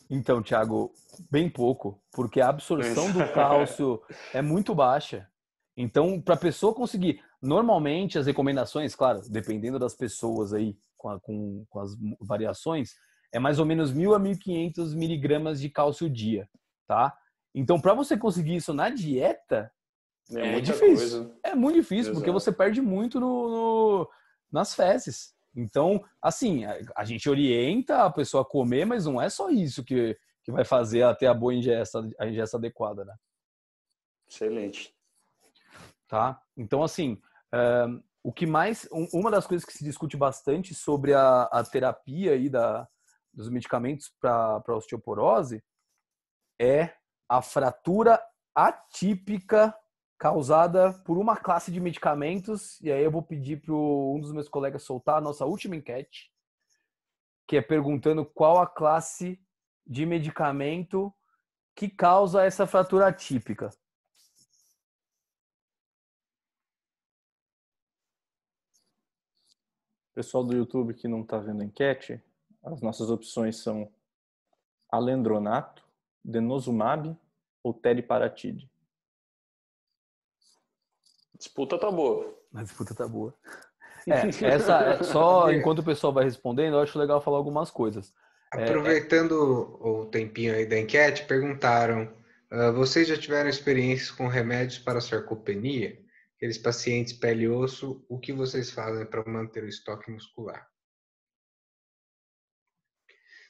Então, Thiago, bem pouco, porque a absorção do cálcio é muito baixa. Então, para a pessoa conseguir, normalmente as recomendações, claro, dependendo das pessoas aí, com as variações, é mais ou menos 1.000 a 1.500 miligramas de cálcio dia, tá? Então, para você conseguir isso na dieta, é difícil. Coisa. É muito difícil, porque você perde muito nas fezes. Então, assim, a gente orienta a pessoa a comer, mas não é só isso que vai fazer ela ter a boa ingesta adequada, né? Excelente. Tá? Então, assim, o que mais... Uma das coisas que se discute bastante sobre a terapia aí dos medicamentos para osteoporose é a fratura atípica causada por uma classe de medicamentos, e aí eu vou pedir para um dos meus colegas soltar a nossa última enquete, que é perguntando qual a classe de medicamento que causa essa fratura atípica? Pessoal do YouTube que não está vendo a enquete, as nossas opções são alendronato, denosumab ou teriparatide. A disputa tá boa. A disputa tá boa. Só enquanto o pessoal vai respondendo, eu acho legal falar algumas coisas. Aproveitando o tempinho aí da enquete, perguntaram: vocês já tiveram experiências com remédios para sarcopenia? Aqueles pacientes pele e osso, o que vocês fazem para manter o estoque muscular?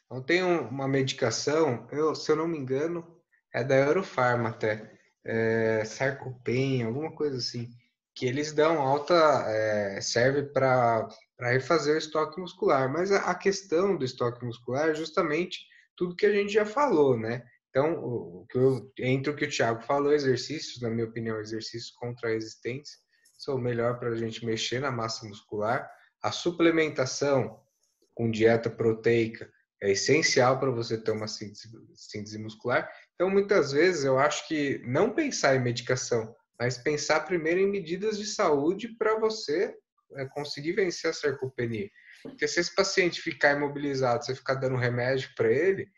Então, tem uma medicação, se eu não me engano, é da Eurofarma até, sarcopenia, alguma coisa assim, que eles dão serve para refazer o estoque muscular. Mas a questão do estoque muscular é justamente tudo que a gente já falou, né? Então, entre o que o Thiago falou, exercícios, na minha opinião, exercícios contra-resistentes são o melhor para a gente mexer na massa muscular. A suplementação com dieta proteica é essencial para você ter uma síntese muscular. Então, muitas vezes, eu acho que não pensar em medicação, mas pensar primeiro em medidas de saúde para você conseguir vencer a sarcopenia. Porque se esse paciente ficar imobilizado, você ficar dando remédio para ele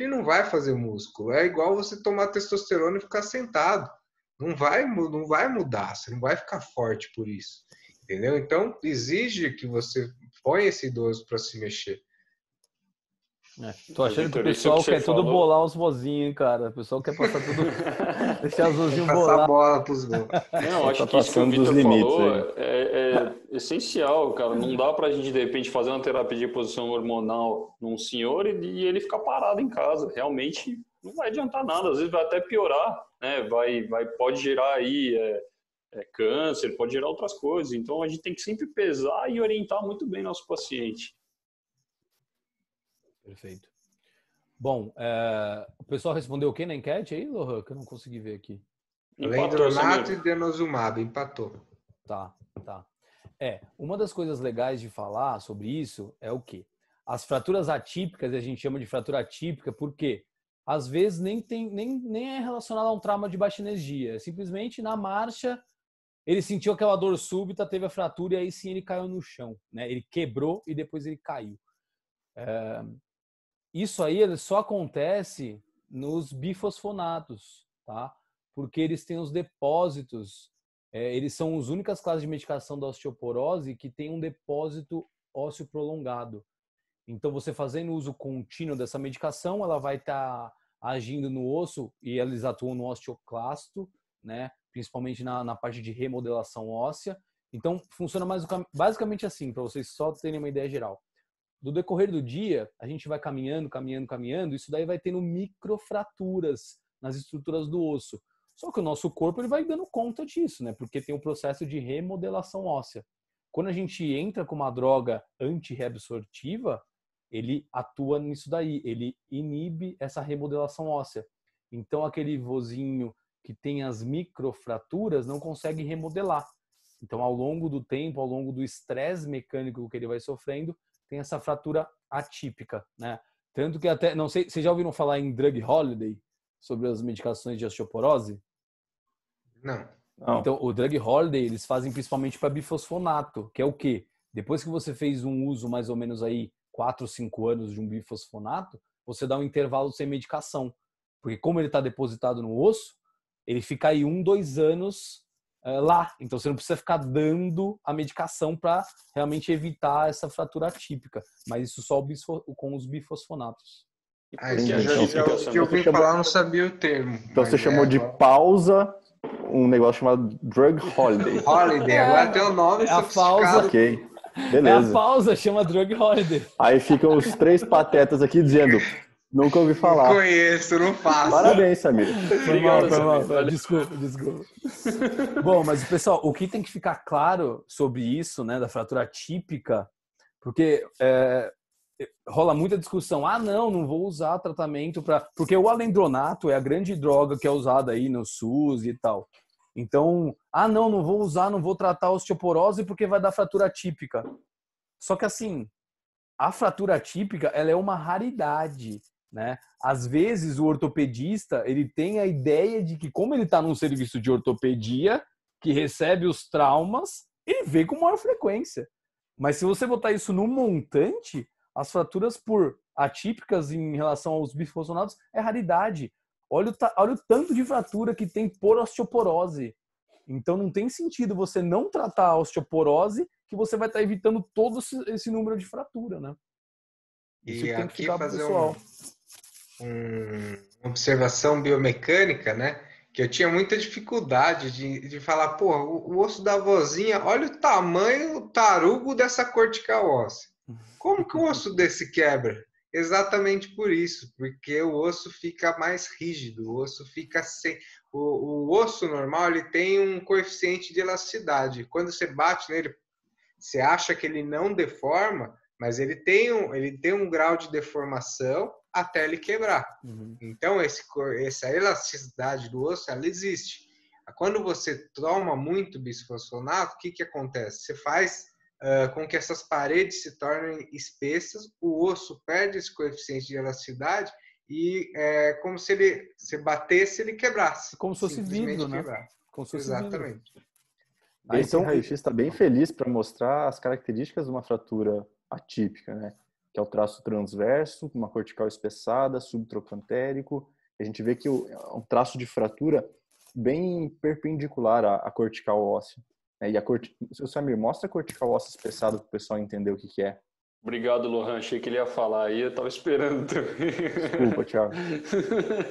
não vai fazer músculo. É igual você tomar testosterona e ficar sentado. Não vai mudar, você não vai ficar forte por isso. Entendeu? Então, exige que você ponha esse idoso para se mexer. Tô achando que o pessoal quer tudo bolar os vozinhos, hein, cara. O pessoal quer passar tudo. Deixar os vozinhos bolar. Passar a bola pros voos. Não, acho que isso que o Vitor falou é essencial, cara. Não dá pra gente, de repente, fazer uma terapia de reposição hormonal num senhor e ele ficar parado em casa. Realmente não vai adiantar nada. Às vezes vai até piorar, né? Pode gerar aí câncer, pode gerar outras coisas. Então a gente tem que sempre pesar e orientar muito bem nosso paciente. Perfeito. Bom, o pessoal respondeu o que na enquete aí, Lohan? Que eu não consegui ver aqui. Alendronato e denosumab, empatou. Tá. Uma das coisas legais de falar sobre isso é o quê? As fraturas atípicas, a gente chama de fratura atípica porque às vezes nem é relacionado a um trauma de baixa energia. Simplesmente na marcha ele sentiu aquela dor súbita, teve a fratura e aí sim ele caiu no chão, né? Ele quebrou e depois ele caiu. Isso aí ele só acontece nos bifosfonatos, tá? Porque eles têm os depósitos, eles são as únicas classes de medicação da osteoporose que tem um depósito ósseo prolongado. Então, você fazendo uso contínuo dessa medicação, ela vai estar agindo no osso e eles atuam no osteoclasto, né? Principalmente na parte de remodelação óssea. Então, funciona basicamente assim, para vocês só terem uma ideia geral. Do decorrer do dia, a gente vai caminhando, isso daí vai tendo microfraturas nas estruturas do osso. Só que o nosso corpo ele vai dando conta disso, né? Porque tem um processo de remodelação óssea. Quando a gente entra com uma droga antirreabsortiva, ele atua nisso daí, ele inibe essa remodelação óssea. Então, aquele vozinho que tem as microfraturas não consegue remodelar. Então, ao longo do tempo, ao longo do estresse mecânico que ele vai sofrendo, tem essa fratura atípica, né? Tanto que até, não sei, vocês já ouviram falar em drug holiday sobre as medicações de osteoporose? Não. Então, o drug holiday eles fazem principalmente para bifosfonato, que é o quê? Depois que você fez um uso mais ou menos aí 4, 5 anos de um bifosfonato, você dá um intervalo sem medicação. Porque como ele está depositado no osso, ele fica aí 1, 2 anos lá. Então você não precisa ficar dando a medicação para realmente evitar essa fratura atípica. Mas isso só com os bifosfonatos. Eu ouvi falar, não sabia o termo. Então você chamou de pausa um negócio chamado drug holiday. Holiday, agora tem o nome pausa. Ok, beleza. A pausa chama drug holiday. Aí ficam os 3 patetas aqui dizendo... Nunca ouvi falar. Não conheço, não faço. Parabéns, Samir. Foi mal. Desculpa. Bom, mas pessoal, o que tem que ficar claro sobre isso, né, da fratura atípica, porque rola muita discussão. Não vou usar tratamento para... Porque o alendronato é a grande droga que é usada aí no SUS e tal. Então, não vou usar, não vou tratar a osteoporose porque vai dar fratura atípica. Só que assim, a fratura atípica, ela é uma raridade. né? Às vezes o ortopedista, ele tem a ideia de que como ele está num serviço de ortopedia, que recebe os traumas, ele vê com maior frequência. Mas se você botar isso no montante, as fraturas por atípicas em relação aos bifosfonados é raridade. Olha o tanto de fratura que tem por osteoporose. Então não tem sentido você não tratar a osteoporose, que você vai estar evitando todo esse número de fratura, né? Isso E tem que aqui ficar pro fazer pessoal. uma observação biomecânica, né? Que eu tinha muita dificuldade de falar, pô, o osso da vozinha, olha o tamanho tarugo dessa cortical óssea. Como que o osso desse quebra? Exatamente por isso, porque o osso fica mais rígido, o osso fica sem. O osso normal ele tem um coeficiente de elasticidade. Quando você bate nele, você acha que ele não deforma, mas ele tem um grau de deformação até ele quebrar. Uhum. Então, essa elasticidade do osso, ela existe. Quando você toma muito bisfosfonato, o que acontece? Você faz com que essas paredes se tornem espessas, o osso perde esse coeficiente de elasticidade e é como se você batesse, ele quebrasse. Como se fosse vidro, né? Quebrar. Como se fosse Exatamente. vidro. Esse Então, raio-x está bem feliz para mostrar as características de uma fratura atípica, né? Que é o traço transverso, uma cortical espessada, subtrocantérico. A gente vê que é um traço de fratura bem perpendicular à cortical óssea. E Seu Samir, mostra a cortical óssea espessada para o pessoal entender o que é. Obrigado, Lohan. Achei que ele ia falar aí, eu tava esperando também. Desculpa, Thiago.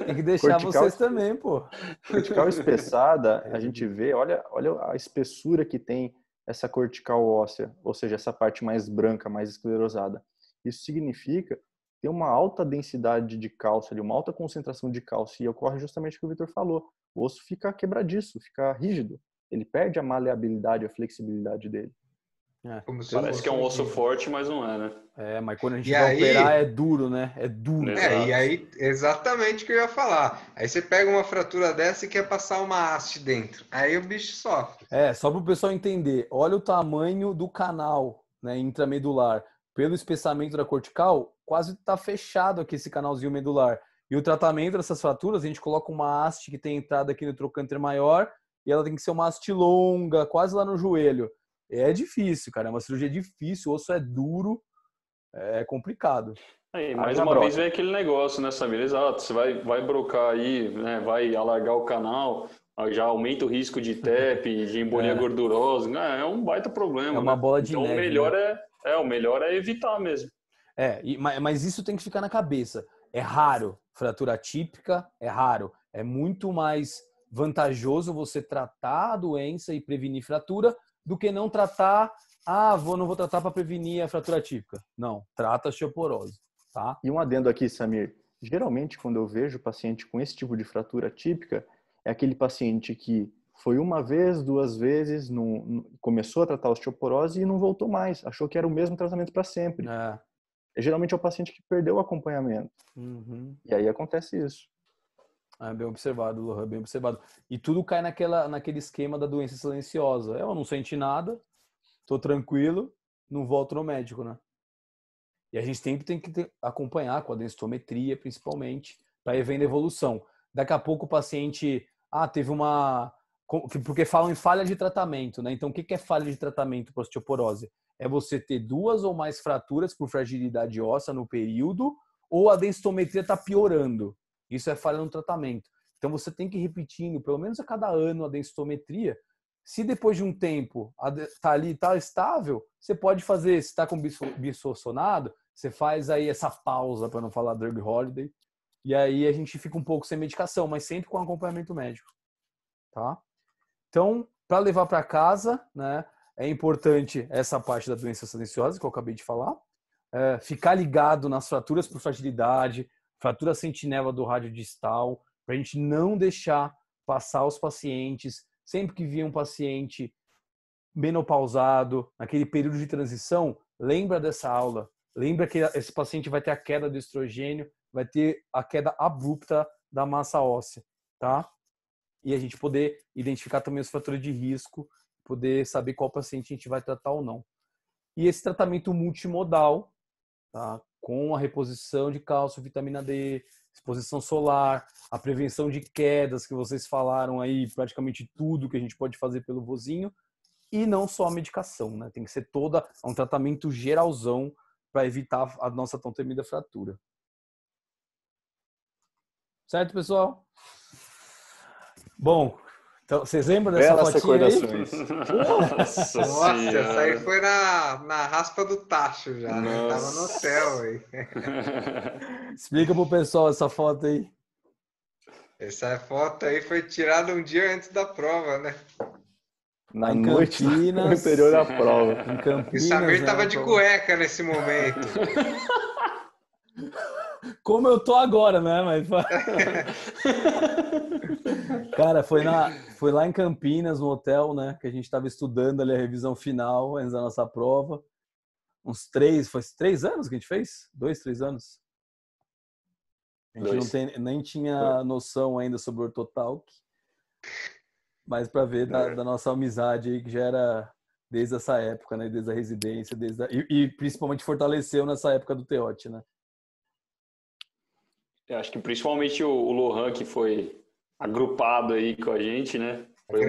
Tem que deixar vocês também, pô. Cortical espessada, a gente vê, olha a espessura que tem essa cortical óssea, ou seja, essa parte mais branca, mais esclerosada. Isso significa ter uma alta densidade de cálcio, uma alta concentração de cálcio, e ocorre justamente o que o Vitor falou. O osso fica quebradiço, fica rígido. Ele perde a maleabilidade, a flexibilidade dele. Parece que é um osso forte, mas não é, né? Mas quando a gente vai operar é duro, né? É duro. E aí, exatamente o que eu ia falar. Aí você pega uma fratura dessa e quer passar uma haste dentro. Aí o bicho sofre. Só para o pessoal entender. Olha o tamanho do canal, né, intramedular. Pelo espessamento da cortical, quase está fechado aqui esse canalzinho medular. E o tratamento dessas fraturas, a gente coloca uma haste que tem entrada aqui no trocânter maior e ela tem que ser uma haste longa, quase lá no joelho. É difícil, cara. É uma cirurgia difícil, o osso é duro, é complicado. Aí, mais uma vez vem aquele negócio, né, Samir? Exato. Você vai brocar aí, né? Vai alargar o canal, já aumenta o risco de TEP, de embolia gordurosa. É um baita problema. É uma bola de neve. Então, o melhor é evitar mesmo. Mas isso tem que ficar na cabeça. É raro fratura atípica, é raro. É muito mais vantajoso você tratar a doença e prevenir fratura do que não tratar, não vou tratar para prevenir a fratura atípica. Não, trata a osteoporose, tá? E um adendo aqui, Samir. Geralmente, quando eu vejo paciente com esse tipo de fratura atípica, é aquele paciente que foi uma vez, 2 vezes, começou a tratar a osteoporose e não voltou mais. Achou que era o mesmo tratamento para sempre. Geralmente é o paciente que perdeu o acompanhamento. Uhum. E aí acontece isso. Bem observado, Lohan, bem observado. E tudo cai naquele esquema da doença silenciosa. Eu não senti nada, tô tranquilo, não volto no médico, né? E a gente sempre tem que acompanhar com a densitometria, principalmente, para ir vendo a evolução. Daqui a pouco o paciente, teve uma... Porque falam em falha de tratamento, né? Então, o que é falha de tratamento para osteoporose? É você ter 2 ou mais fraturas por fragilidade óssea no período, ou a densitometria está piorando. Isso é falha no tratamento. Então, você tem que ir repetindo, pelo menos a cada ano, a densitometria. Se depois de um tempo está ali, está estável, você pode fazer, se está com bisfosfonado, você faz aí essa pausa, para não falar drug holiday, e aí a gente fica um pouco sem medicação, mas sempre com acompanhamento médico. Tá? Então, para levar para casa, né, é importante essa parte da doença silenciosa que eu acabei de falar, ficar ligado nas fraturas por fragilidade, fratura sentinela do rádio distal, para a gente não deixar passar os pacientes. Sempre que vir um paciente menopausado, naquele período de transição, lembra dessa aula. Lembra que esse paciente vai ter a queda do estrogênio, vai ter a queda abrupta da massa óssea, tá? E a gente poder identificar também os fatores de risco, poder saber qual paciente a gente vai tratar ou não. E esse tratamento multimodal, tá? com a reposição de cálcio, vitamina D, exposição solar, a prevenção de quedas que vocês falaram aí, praticamente tudo que a gente pode fazer pelo vozinho, e não só a medicação, né? Tem que ser um tratamento geralzão para evitar a nossa tão temida fratura. Certo, pessoal? Bom, então, vocês lembram dessa fotinha aí? Nossa, essa aí foi na raspa do tacho já, né? Tava no céu aí. Explica pro pessoal essa foto aí. Essa foto aí foi tirada um dia antes da prova, né? Na noite anterior à prova. Em Campinas, e o Samir tava de cueca nesse momento. Como eu tô agora, né? Mas... Cara, foi lá em Campinas, no hotel, né? Que a gente tava estudando ali a revisão final antes da nossa prova. Foi 3 anos que a gente fez? 2, 3 anos? A gente nem tinha noção ainda sobre o Ortotalk. Mas para ver da nossa amizade aí, que já era desde essa época, né? Desde a residência, e principalmente fortaleceu nessa época do Teote, né? Eu acho que principalmente o Lohan, que foi agrupado aí com a gente, né? Foi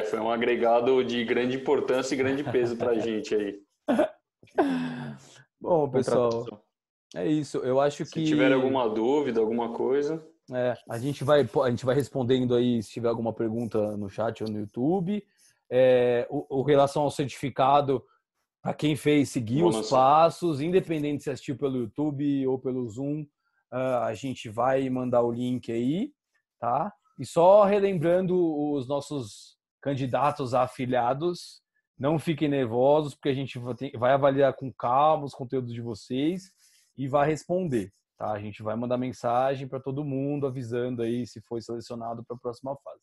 foi um agregado de grande importância e grande peso pra gente aí. Bom, pessoal, é isso. Eu acho que... Se tiver alguma dúvida, alguma coisa... a gente vai respondendo aí se tiver alguma pergunta no chat ou no YouTube. O relação ao certificado, para quem fez, seguir os passos, independente se assistiu pelo YouTube ou pelo Zoom, a gente vai mandar o link aí, tá? E só relembrando os nossos candidatos a afiliados, não fiquem nervosos, porque a gente vai avaliar com calma os conteúdos de vocês e vai responder. Tá? A gente vai mandar mensagem para todo mundo, avisando aí se foi selecionado para a próxima fase.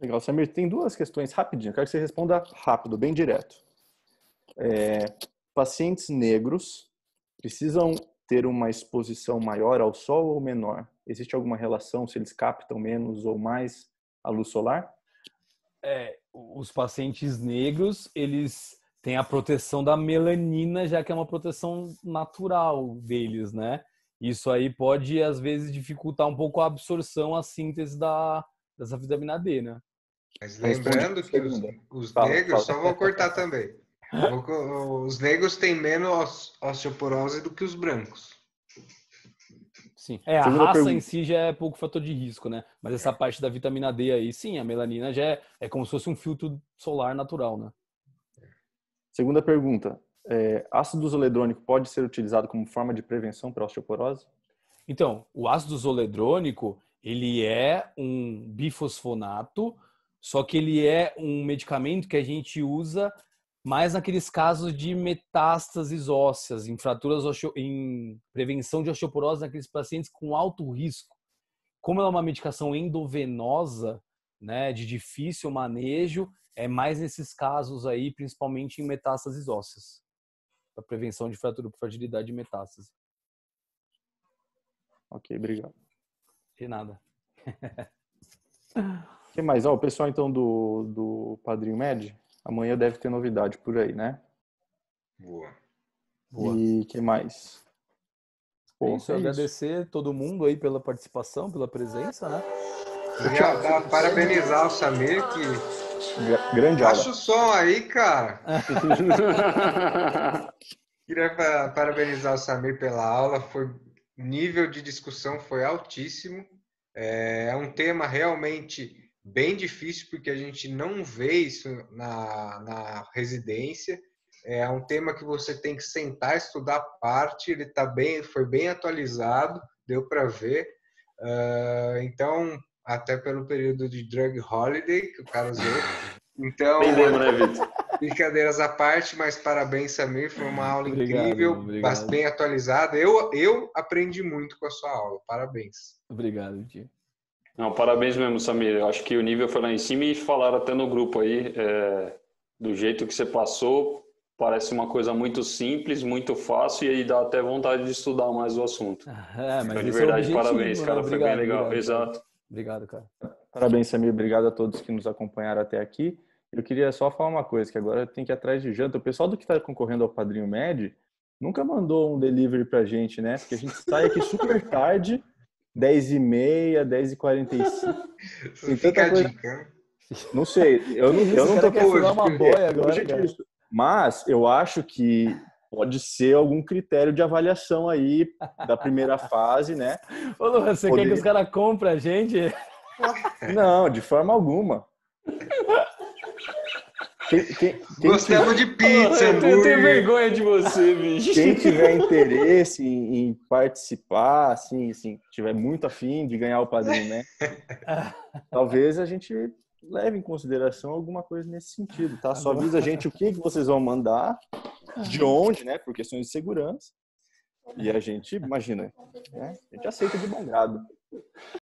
Legal, Samir. Tem 2 questões rapidinho. Eu quero que você responda rápido, bem direto. Pacientes negros precisam ter uma exposição maior ao sol ou menor? Existe alguma relação se eles captam menos ou mais a luz solar? Os pacientes negros, eles têm a proteção da melanina, já que é uma proteção natural deles, né? Isso aí pode, às vezes, dificultar um pouco a absorção, a síntese dessa vitamina D, né? Mas lembrando que os negros, só vou cortar também. Os negros têm menos osteoporose do que os brancos. Sim. A raça em si já é pouco fator de risco, né? Mas essa parte da vitamina D aí, sim, a melanina já é como se fosse um filtro solar natural, né? Segunda pergunta. Ácido zoledrônico pode ser utilizado como forma de prevenção para osteoporose? Então, o ácido zoledrônico, ele é um bifosfonato, só que ele é um medicamento que a gente usa mais naqueles casos de metástases ósseas, em fraturas, em prevenção de osteoporose naqueles pacientes com alto risco. Como ela é uma medicação endovenosa, né, de difícil manejo, é mais nesses casos aí, principalmente em metástases ósseas, para prevenção de fratura por fragilidade e metástase. Ok, obrigado. De nada. O que mais? O pessoal então do Padrinho Med, amanhã deve ter novidade por aí, né? Boa. E o que mais? Agradecer todo mundo aí pela participação, pela presença, né? Queria parabenizar o Samir, que grande aula. baixa o som aí, cara. Queria parabenizar o Samir pela aula, o nível de discussão foi altíssimo. É um tema realmente bem difícil, porque a gente não vê isso na residência. É um tema que você tem que sentar, estudar a parte, ele foi bem atualizado, deu para ver. Então, até pelo período de drug holiday que o cara usou. Então, né, Vitor? Brincadeiras à parte, mas parabéns, Samir, foi uma aula incrível, obrigado. bem atualizada. Eu aprendi muito com a sua aula, parabéns. Obrigado, tio. Não, parabéns mesmo, Samir. Eu acho que o nível foi lá em cima e falaram até no grupo aí, do jeito que você passou, parece uma coisa muito simples, muito fácil e aí dá até vontade de estudar mais o assunto. Mas então, de verdade, parabéns, cara. Né? Foi bem legal. Exato. Obrigado, cara. Parabéns, Samir. Obrigado a todos que nos acompanharam até aqui. Eu queria só falar uma coisa, que agora tem que ir atrás de janta. O pessoal do que está concorrendo ao Padrinho Med, nunca mandou um delivery pra gente, né? Porque a gente sai aqui super tarde, 10h30, 10h45. Fica a dica. Não sei, eu não tô furar uma boia agora, hoje cara. disso. Mas eu acho que pode ser algum critério de avaliação aí da primeira fase, né? Ô, Luan, você quer que os caras comprem a gente? Não, de forma alguma. Gostamos de pizza, Eu tenho hambúrguer. vergonha de você, bicho. Quem tiver interesse em participar, assim, tiver muito afim de ganhar o padrinho, né? Talvez a gente leve em consideração alguma coisa nesse sentido, tá? Só avisa a gente o que vocês vão mandar, de onde, né? Por questões de segurança. E a gente, imagina, né? A gente aceita de bom grado.